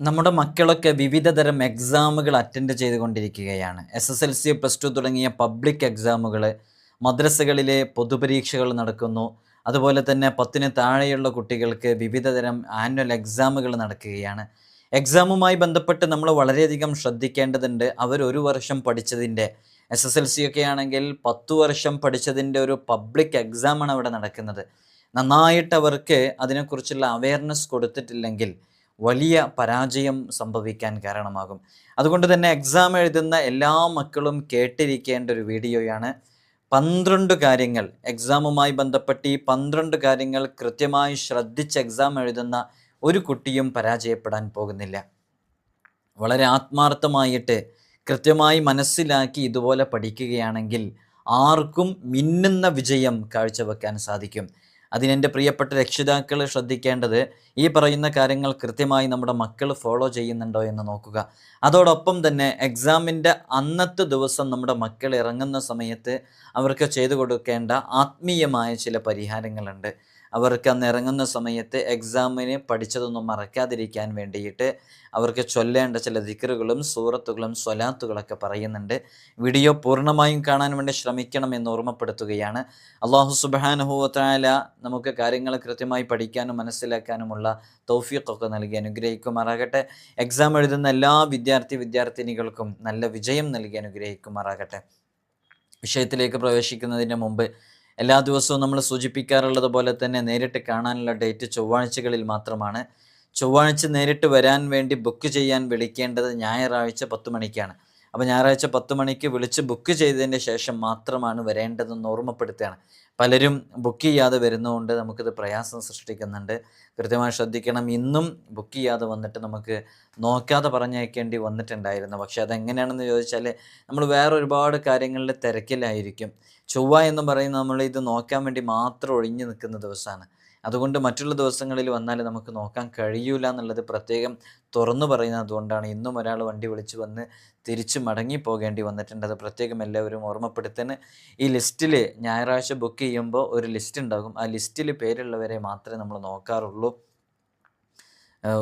നമ്മുടെ മക്കളൊക്കെ വിവിധ തരം എക്സാമുകൾ അറ്റൻഡ് ചെയ്തുകൊണ്ടിരിക്കുകയാണ്. SSLC, പ്ലസ് ടു തുടങ്ങിയ പബ്ലിക് എക്സാമുകൾ, മദ്രസകളിലെ പൊതുപരീക്ഷകൾ നടക്കുന്നു. അതുപോലെ തന്നെ 10ന് താഴെയുള്ള കുട്ടികൾക്ക് വിവിധ തരം ആനുവൽ എക്സാമുകൾ നടക്കുകയാണ്. എക്സാമുമായി ബന്ധപ്പെട്ട് നമ്മൾ വളരെയധികം ശ്രദ്ധിക്കേണ്ടതുണ്ട്. അവർ ഒരു വർഷം പഠിച്ചതിൻ്റെ, SSLC ഒക്കെ ആണെങ്കിൽ 10 വർഷം പഠിച്ചതിൻ്റെ ഒരു പബ്ലിക് എക്സാമാണ് അവിടെ നടക്കുന്നത്. നന്നായിട്ട് അവർക്ക് അതിനെക്കുറിച്ചുള്ള അവയർനെസ് കൊടുത്തിട്ടില്ലെങ്കിൽ വലിയ പരാജയം സംഭവിക്കാൻ കാരണമാകും. അതുകൊണ്ട് തന്നെ എക്സാം എഴുതുന്ന എല്ലാ മക്കളും കേട്ടിരിക്കേണ്ട ഒരു വീഡിയോയാണ്. 12 കാര്യങ്ങൾ എക്സാമുമായി ബന്ധപ്പെട്ട്, ഈ 12 കാര്യങ്ങൾ കൃത്യമായി ശ്രദ്ധിച്ച് എക്സാം എഴുതുന്ന ഒരു കുട്ടിയും പരാജയപ്പെടാൻ പോകുന്നില്ല. വളരെ ആത്മാർത്ഥമായിട്ട് കൃത്യമായി മനസ്സിലാക്കി ഇതുപോലെ പഠിക്കുകയാണെങ്കിൽ ആർക്കും മിന്നുന്ന വിജയം കാഴ്ചവെക്കാൻ സാധിക്കും. അതിനെൻ്റെ പ്രിയപ്പെട്ട രക്ഷിതാക്കൾ ശ്രദ്ധിക്കേണ്ടത്, ഈ പറയുന്ന കാര്യങ്ങൾ കൃത്യമായി നമ്മുടെ മക്കൾ ഫോളോ ചെയ്യുന്നുണ്ടോ എന്ന് നോക്കുക. അതോടൊപ്പം തന്നെ എക്സാമിൻ്റെ അന്നത്തെ ദിവസം നമ്മുടെ മക്കൾ ഇറങ്ങുന്ന സമയത്ത് അവർക്ക് ചെയ്തു കൊടുക്കേണ്ട ആത്മീയമായ ചില പരിഹാരങ്ങളുണ്ട്. അവർക്ക് അന്ന് ഇറങ്ങുന്ന സമയത്ത് എക്സാമിന് പഠിച്ചതൊന്നും മറക്കാതിരിക്കാൻ വേണ്ടിയിട്ട് അവർക്ക് ചൊല്ലേണ്ട ചില ദിക്റുകളും സൂറത്തുകളും സ്വലാത്തുകളൊക്കെ പറയുന്നുണ്ട്. വീഡിയോ പൂർണ്ണമായും കാണാൻ വേണ്ടി ശ്രമിക്കണമെന്ന് ഓർമ്മപ്പെടുത്തുകയാണ്. അല്ലാഹു സുബ്ഹാനഹു വ തആല നമുക്ക് കാര്യങ്ങൾ കൃത്യമായി പഠിക്കാനും മനസ്സിലാക്കാനുമുള്ള തൗഫീഖൊക്കെ നൽകി അനുഗ്രഹിക്കുമാറാകട്ടെ. എക്സാം എഴുതുന്ന എല്ലാ വിദ്യാർത്ഥിനികൾക്കും നല്ല വിജയം നൽകി അനുഗ്രഹിക്കുമാറാകട്ടെ. വിഷയത്തിലേക്ക് പ്രവേശിക്കുന്നതിന് മുമ്പ് എല്ലാ ദിവസവും നമ്മൾ സൂചിപ്പിക്കാറുള്ളത് പോലെ തന്നെ നേരിട്ട് കാണാനുള്ള ഡേറ്റ് ചൊവ്വാഴ്ചകളിൽ മാത്രമാണ്. ചൊവ്വാഴ്ച നേരിട്ട് വരാൻ വേണ്ടി ബുക്ക് ചെയ്യാൻ വിളിക്കേണ്ടത് ഞായറാഴ്ച 10 മണിക്കാണ്. അപ്പോൾ ഞായറാഴ്ച 10 മണിക്ക് വിളിച്ച് ബുക്ക് ചെയ്തതിന് ശേഷം മാത്രമാണ് വരേണ്ടതെന്ന് ഓർമ്മപ്പെടുത്തുകയാണ്. പലരും ബുക്ക് ചെയ്യാതെ വരുന്നതുകൊണ്ട് നമുക്കിത് പ്രയാസം സൃഷ്ടിക്കുന്നുണ്ട്. കൃത്യമായി ശ്രദ്ധിക്കണം. ഇന്നും ബുക്ക് ചെയ്യാതെ വന്നിട്ട് നമുക്ക് നോക്കാതെ പറഞ്ഞയക്കേണ്ടി വന്നിട്ടുണ്ടായിരുന്നു. പക്ഷേ അതെങ്ങനെയാണെന്ന് ചോദിച്ചാൽ നമ്മൾ വേറെ ഒരുപാട് കാര്യങ്ങളിൽ തിരക്കിലായിരിക്കും. ചൊവ്വ എന്ന് പറയുന്നത് നമ്മൾ ഇത് നോക്കാൻ വേണ്ടി മാത്രം ഒഴിഞ്ഞു നിൽക്കുന്ന ദിവസമാണ്. അതുകൊണ്ട് മറ്റുള്ള ദിവസങ്ങളിൽ വന്നാൽ നമുക്ക് നോക്കാൻ കഴിയൂല എന്നുള്ളത് പ്രത്യേകം തുറന്നു പറയുന്നത് അതുകൊണ്ടാണ്. ഇന്നും ഒരാൾ വണ്ടി വിളിച്ച് വന്ന് തിരിച്ച് മടങ്ങി പോകേണ്ടി വന്നിട്ടുണ്ട്. അത് പ്രത്യേകം എല്ലാവരും ഓർമ്മപ്പെടുത്തുന്നത്. ഈ ലിസ്റ്റിൽ ഞായറാഴ്ച ബുക്ക് ചെയ്യുമ്പോൾ ഒരു ലിസ്റ്റ് ഉണ്ടാകും. ആ ലിസ്റ്റിൽ പേരുള്ളവരെ മാത്രമേ നമ്മൾ നോക്കാറുള്ളൂ.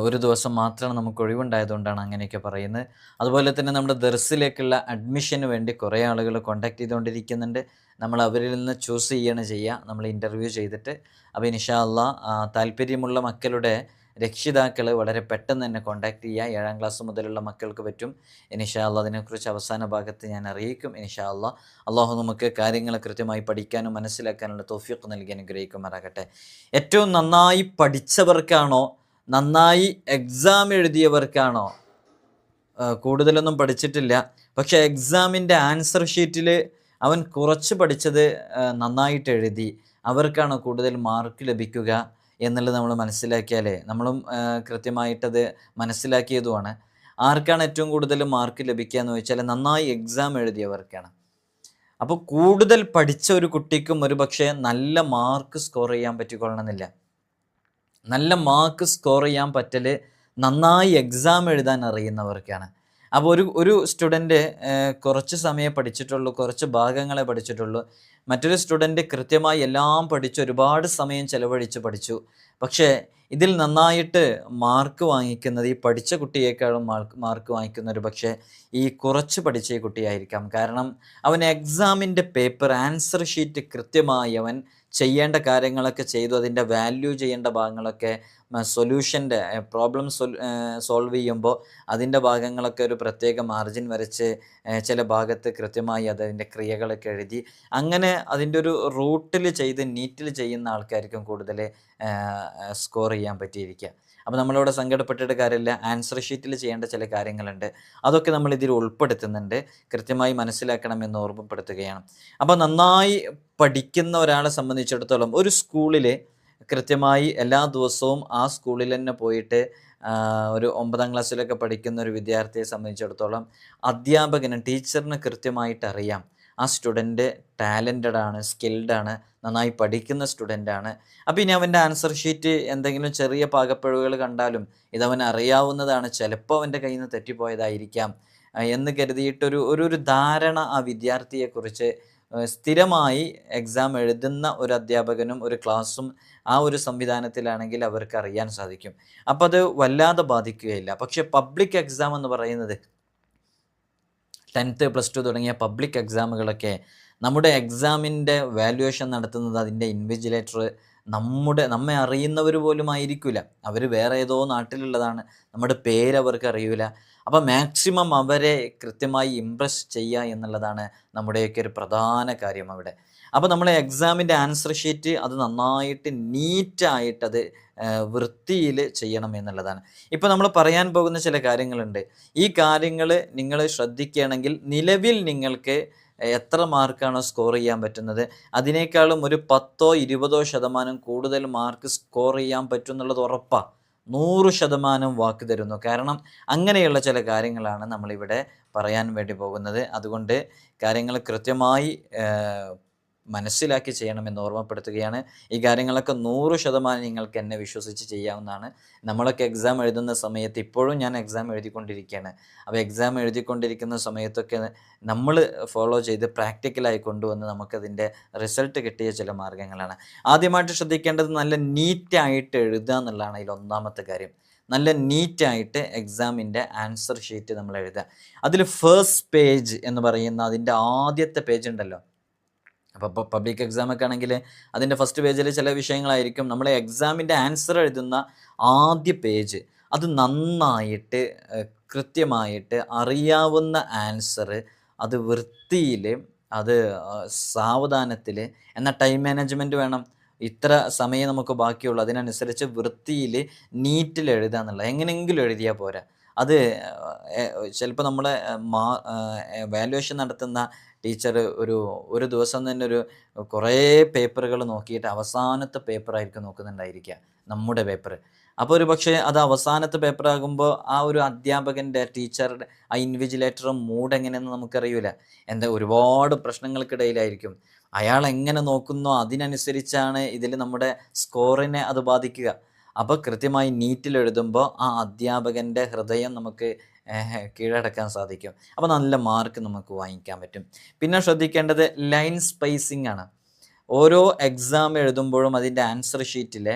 ഒരു ദിവസം മാത്രമാണ് നമുക്ക് ഒഴിവുണ്ടായതുകൊണ്ടാണ് അങ്ങനെയൊക്കെ പറയുന്നത്. അതുപോലെ തന്നെ നമ്മുടെ ദർസിലേക്കുള്ള അഡ്മിഷന് വേണ്ടി കുറേ ആളുകൾ കോൺടാക്ട് ചെയ്തുകൊണ്ടിരിക്കുന്നുണ്ട്. നമ്മൾ അവരിൽ നിന്ന് ചൂസ് ചെയ്യുക, നമ്മൾ ഇൻ്റർവ്യൂ ചെയ്തിട്ട്. അപ്പോൾ ഇൻഷാ അല്ലാഹ് താല്പര്യമുള്ള മക്കളുടെ രക്ഷിതാക്കൾ വളരെ പെട്ടെന്ന് തന്നെ കോൺടാക്ട് ചെയ്യുക. 7ാം ക്ലാസ് മുതലുള്ള മക്കൾക്ക് പറ്റും. ഇൻഷാ അല്ലാഹ് അതിനെക്കുറിച്ച് അവസാന ഭാഗത്ത് ഞാൻ അറിയിക്കും. ഇൻഷാ അല്ലാഹ് അള്ളാഹു നമുക്ക് കാര്യങ്ങൾ കൃത്യമായി പഠിക്കാനും മനസ്സിലാക്കാനുള്ള തൗഫീഖ് നൽകി അനുഗ്രഹിക്കുമാറാകട്ടെ. ഏറ്റവും നന്നായി പഠിച്ചവർക്കാണോ, നന്നായി എക്സാം എഴുതിയവർക്കാണോ, കൂടുതലൊന്നും പഠിച്ചിട്ടില്ല പക്ഷേ എക്സാമിൻ്റെ ആൻസർ ഷീറ്റിൽ അവൻ കുറച്ച് പഠിച്ചത് നന്നായിട്ട് എഴുതി, അവർക്കാണോ കൂടുതൽ മാർക്ക് ലഭിക്കുക എന്നുള്ളത് നമ്മൾ മനസ്സിലാക്കിയാലേ നമ്മളും കൃത്യമായിട്ടത് മനസ്സിലാക്കിയതുമാണ്. ആർക്കാണ് ഏറ്റവും കൂടുതൽ മാർക്ക് ലഭിക്കുക എന്ന് ചോദിച്ചാൽ നന്നായി എക്സാം എഴുതിയവർക്കാണ്. അപ്പോൾ കൂടുതൽ പഠിച്ച ഒരു കുട്ടിക്കും ഒരു പക്ഷേ നല്ല മാർക്ക് സ്കോർ ചെയ്യാൻ പറ്റിക്കൊള്ളണമെന്നില്ല. നല്ല മാർക്ക് സ്കോർ ചെയ്യാൻ പറ്റൽ നന്നായി എക്സാം എഴുതാൻ അറിയുന്നവർക്കാണ്. അപ്പോൾ ഒരു സ്റ്റുഡൻറ്റ് കുറച്ച് സമയം പഠിച്ചിട്ടുള്ളൂ, കുറച്ച് ഭാഗങ്ങളെ പഠിച്ചിട്ടുള്ളൂ. മറ്റൊരു സ്റ്റുഡൻറ്റ് കൃത്യമായി എല്ലാം പഠിച്ച് ഒരുപാട് സമയം ചിലവഴിച്ച് പഠിച്ചു. പക്ഷേ ഇതിൽ നന്നായിട്ട് മാർക്ക് വാങ്ങിക്കുന്നത് ഈ പഠിച്ച കുട്ടിയേക്കാളും മാർക്ക് വാങ്ങിക്കുന്ന ഒരു പക്ഷേ ഈ കുറച്ച് പഠിച്ച ഈ കുട്ടിയായിരിക്കാം. കാരണം അവൻ എക്സാമിൻ്റെ പേപ്പർ ആൻസർ ഷീറ്റ് കൃത്യമായി അവൻ ചെയ്യേണ്ട കാര്യങ്ങളൊക്കെ ചെയ്തു. അതിൻ്റെ വാല്യൂ ചെയ്യേണ്ട ഭാഗങ്ങളൊക്കെ സൊല്യൂഷൻ്റെ പ്രോബ്ലം സോൾവ് ചെയ്യുമ്പോൾ അതിൻ്റെ ഭാഗങ്ങളൊക്കെ ഒരു പ്രത്യേക മാർജിൻ വരച്ച് ചില ഭാഗത്ത് കൃത്യമായി അതിൻ്റെ ക്രിയകളൊക്കെ എഴുതി അങ്ങനെ അതിൻ്റെ ഒരു റൂട്ടിൽ ചെയ്ത് നീറ്റിൽ ചെയ്യുന്ന ആൾക്കാർക്കും കൂടുതൽ സ്കോർ ചെയ്യാൻ പറ്റിയിരിക്കുക. അപ്പോൾ നമ്മളിവിടെ സങ്കടപ്പെട്ടിട്ട് കാര്യമില്ല. ആൻസർ ഷീറ്റിൽ ചെയ്യേണ്ട ചില കാര്യങ്ങളുണ്ട്, അതൊക്കെ നമ്മൾ ഇതിൽ ഉൾപ്പെടുത്തുന്നുണ്ട്. കൃത്യമായി മനസ്സിലാക്കണമെന്ന് ഓർമ്മപ്പെടുത്തുകയാണ്. അപ്പോൾ നന്നായി പഠിക്കുന്ന ഒരാളെ സംബന്ധിച്ചിടത്തോളം ഒരു സ്കൂളിൽ കൃത്യമായി എല്ലാ ദിവസവും ആ സ്കൂളിൽ തന്നെ പോയിട്ട് ഒരു 9ാം ക്ലാസ്സിലൊക്കെ പഠിക്കുന്ന ഒരു വിദ്യാർത്ഥിയെ സംബന്ധിച്ചിടത്തോളം അധ്യാപകന്, ടീച്ചറിന് കൃത്യമായിട്ട് അറിയാം ആ സ്റ്റുഡൻറ്റ് ടാലൻറ്റഡ് ആണ്, സ്കിൽഡാണ്, നന്നായി പഠിക്കുന്ന സ്റ്റുഡൻ്റാണ്. അപ്പോൾ ഇനി അവൻ്റെ ആൻസർ ഷീറ്റ് എന്തെങ്കിലും ചെറിയ പാകപ്പിഴവുകൾ കണ്ടാലും ഇതവൻ അറിയാവുന്നതാണ്, ചിലപ്പോൾ അവൻ്റെ കയ്യിൽ നിന്ന് തെറ്റിപ്പോയതായിരിക്കാം എന്ന് കരുതിയിട്ടൊരു ധാരണ ആ വിദ്യാർത്ഥിയെക്കുറിച്ച് സ്ഥിരമായി എക്സാം എഴുതുന്ന ഒരു അധ്യാപകനും ഒരു ക്ലാസ്സും ആ ഒരു സംവിധാനത്തിലാണെങ്കിൽ അവർക്ക് അറിയാൻ സാധിക്കും. അപ്പോൾ അത് വല്ലാതെ ബാധിക്കുകയില്ല. പക്ഷേ പബ്ലിക് എക്സാം എന്ന് പറയുന്നത് 10th +2 തുടങ്ങിയ പബ്ലിക് എക്സാമുകളൊക്കെ നമ്മുടെ എക്സാമിൻ്റെ വാല്യുവേഷൻ നടത്തുന്നത് അതിൻ്റെ ഇൻവിജിലേറ്റർ നമ്മെ അറിയുന്നവർ പോലും ആയിരിക്കില്ല. അവർ വേറെ ഏതോ നാട്ടിലുള്ളതാണ്, നമ്മുടെ പേര് അവർക്ക് അറിയില്ല. അപ്പോൾ മാക്സിമം അവരെ കൃത്യമായി ഇംപ്രസ് ചെയ്യുക എന്നുള്ളതാണ് നമ്മുടെയൊക്കെ ഒരു പ്രധാന കാര്യം അവിടെ. അപ്പോൾ നമ്മൾ എക്സാമിൻ്റെ ആൻസർ ഷീറ്റ് അത് നന്നായിട്ട് നീറ്റായിട്ടത് വൃത്തിയിൽ ചെയ്യണം എന്നുള്ളതാണ്. ഇപ്പോൾ നമ്മൾ പറയാൻ പോകുന്ന ചില കാര്യങ്ങളുണ്ട്. ഈ കാര്യങ്ങൾ നിങ്ങൾ ശ്രദ്ധിക്കുകയാണെങ്കിൽ നിലവിൽ നിങ്ങൾക്ക് എത്ര മാർക്കാണോ സ്കോർ ചെയ്യാൻ പറ്റുന്നത് അതിനേക്കാളും ഒരു 10-20% കൂടുതൽ മാർക്ക് സ്കോർ ചെയ്യാൻ പറ്റും എന്നുള്ളത് ഉറപ്പാണ്. 100% വാക്ക് തരുന്നു. കാരണം അങ്ങനെയുള്ള ചില കാര്യങ്ങളാണ് നമ്മളിവിടെ പറയാൻ വേണ്ടി പോകുന്നത്. അതുകൊണ്ട് കാര്യങ്ങൾ കൃത്യമായി മനസ്സിലാക്കി ചെയ്യണമെന്ന് ഓർമ്മപ്പെടുത്തുകയാണ്. ഈ കാര്യങ്ങളൊക്കെ 100% നിങ്ങൾക്ക് എന്നെ വിശ്വസിച്ച് ചെയ്യാവുന്നതാണ്. നമ്മളൊക്കെ എക്സാം എഴുതുന്ന സമയത്ത് ഇപ്പോഴും ഞാൻ എക്സാം എഴുതിക്കൊണ്ടിരിക്കുകയാണ്. അപ്പോൾ എക്സാം എഴുതിക്കൊണ്ടിരിക്കുന്ന സമയത്തൊക്കെ നമ്മൾ ഫോളോ ചെയ്ത് പ്രാക്ടിക്കലായി കൊണ്ടുവന്ന് നമുക്കതിൻ്റെ റിസൾട്ട് കിട്ടിയ ചില മാർഗ്ഗങ്ങളാണ്. ആദ്യമായിട്ട് ശ്രദ്ധിക്കേണ്ടത് നല്ല നീറ്റായിട്ട് എഴുതുക എന്നുള്ളതാണ് അതിൽ ഒന്നാമത്തെ കാര്യം. നല്ല നീറ്റായിട്ട് എക്സാമിൻ്റെ ആൻസർ ഷീറ്റ് നമ്മൾ എഴുതുക. അതിൽ ഫസ്റ്റ് പേജ് എന്ന് പറയുന്ന അതിൻ്റെ ആദ്യത്തെ പേജ് ഉണ്ടല്ലോ. അപ്പോൾ പബ്ലിക് എക്സാമൊക്കെ ആണെങ്കിൽ അതിൻ്റെ ഫസ്റ്റ് പേജിൽ ചില വിഷയങ്ങളായിരിക്കും. നമ്മൾ എക്സാമിൻ്റെ ആൻസർ എഴുതുന്ന ആദ്യ പേജ് അത് നന്നായിട്ട് കൃത്യമായിട്ട് അറിയാവുന്ന ആൻസർ അത് വൃത്തിയിൽ അത് സാവധാനത്തിൽ, എന്നാൽ ടൈം മാനേജ്മെൻറ്റ് വേണം. ഇത്ര സമയം നമുക്ക് ബാക്കിയുള്ളൂ, അതിനനുസരിച്ച് വൃത്തിയിൽ നീറ്റിൽ എഴുതുക എന്നുള്ളത്. എങ്ങനെയെങ്കിലും എഴുതിയാൽ പോരാ. അത് ചിലപ്പോൾ നമ്മളെ വാല്യുവേഷൻ നടത്തുന്ന ടീച്ചർ ഒരു ദിവസം തന്നെ കുറേ പേപ്പറുകൾ നോക്കിയിട്ട് അവസാനത്തെ പേപ്പറായിരിക്കും നോക്കുന്നുണ്ടായിരിക്കുക, നമ്മുടെ പേപ്പർ. അപ്പോൾ ഒരു പക്ഷേ അത് അവസാനത്തെ പേപ്പറാകുമ്പോൾ ആ ഒരു അധ്യാപകൻ്റെ ടീച്ചറുടെ ആ ഇൻവിജിലേറ്റർ മൂഡ് എങ്ങനെയെന്ന് നമുക്കറിയില്ല. ഒരുപാട് പ്രശ്നങ്ങൾക്കിടയിലായിരിക്കും. അയാൾ എങ്ങനെ നോക്കുന്നോ അതിനനുസരിച്ചാണ് ഇതിൽ നമ്മുടെ സ്കോറിനെ അത് ബാധിക്കുക. അപ്പോൾ കൃത്യമായി നീറ്റിൽ എഴുതുമ്പോൾ ആ അധ്യാപകൻ്റെ ഹൃദയം നമുക്ക് കീഴടക്കാൻ സാധിക്കും. അപ്പോൾ നല്ല മാർക്ക് നമുക്ക് വാങ്ങിക്കാൻ പറ്റും. പിന്നെ ശ്രദ്ധിക്കേണ്ടത് ലൈൻ സ്പേസിംഗ് ആണ്. ഓരോ എക്സാം എഴുതുമ്പോഴും അതിൻ്റെ ആൻസർ ഷീറ്റിലെ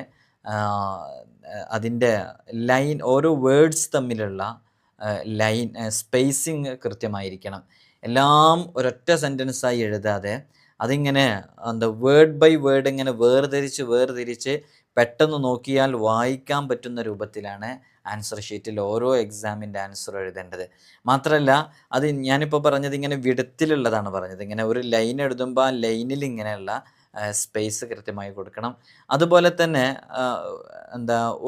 അതിൻ്റെ ലൈൻ, ഓരോ വേർഡ്സ് തമ്മിലുള്ള ലൈൻ സ്പേസിങ് കൃത്യമായിരിക്കണം. എല്ലാം ഒരൊറ്റ സെൻറ്റൻസായി എഴുതാതെ അതിങ്ങനെ വേർഡ് ബൈ വേർഡ് ഇങ്ങനെ വേർതിരിച്ച് പെട്ടെന്ന് നോക്കിയാൽ വായിക്കാൻ പറ്റുന്ന രൂപത്തിലാണ് ആൻസർ ഷീറ്റിൽ ഓരോ എക്സാമിൻ്റെ ആൻസർ എഴുതേണ്ടത്. മാത്രമല്ല അത് ഞാനിപ്പോൾ പറഞ്ഞത് ഇങ്ങനെ വിടത്തിലുള്ളതാണ് പറഞ്ഞത്. ഇങ്ങനെ ഒരു ലൈൻ എഴുതുമ്പോൾ ആ ലൈനിൽ ഇങ്ങനെയുള്ള സ്പേസ് കൃത്യമായി കൊടുക്കണം. അതുപോലെ തന്നെ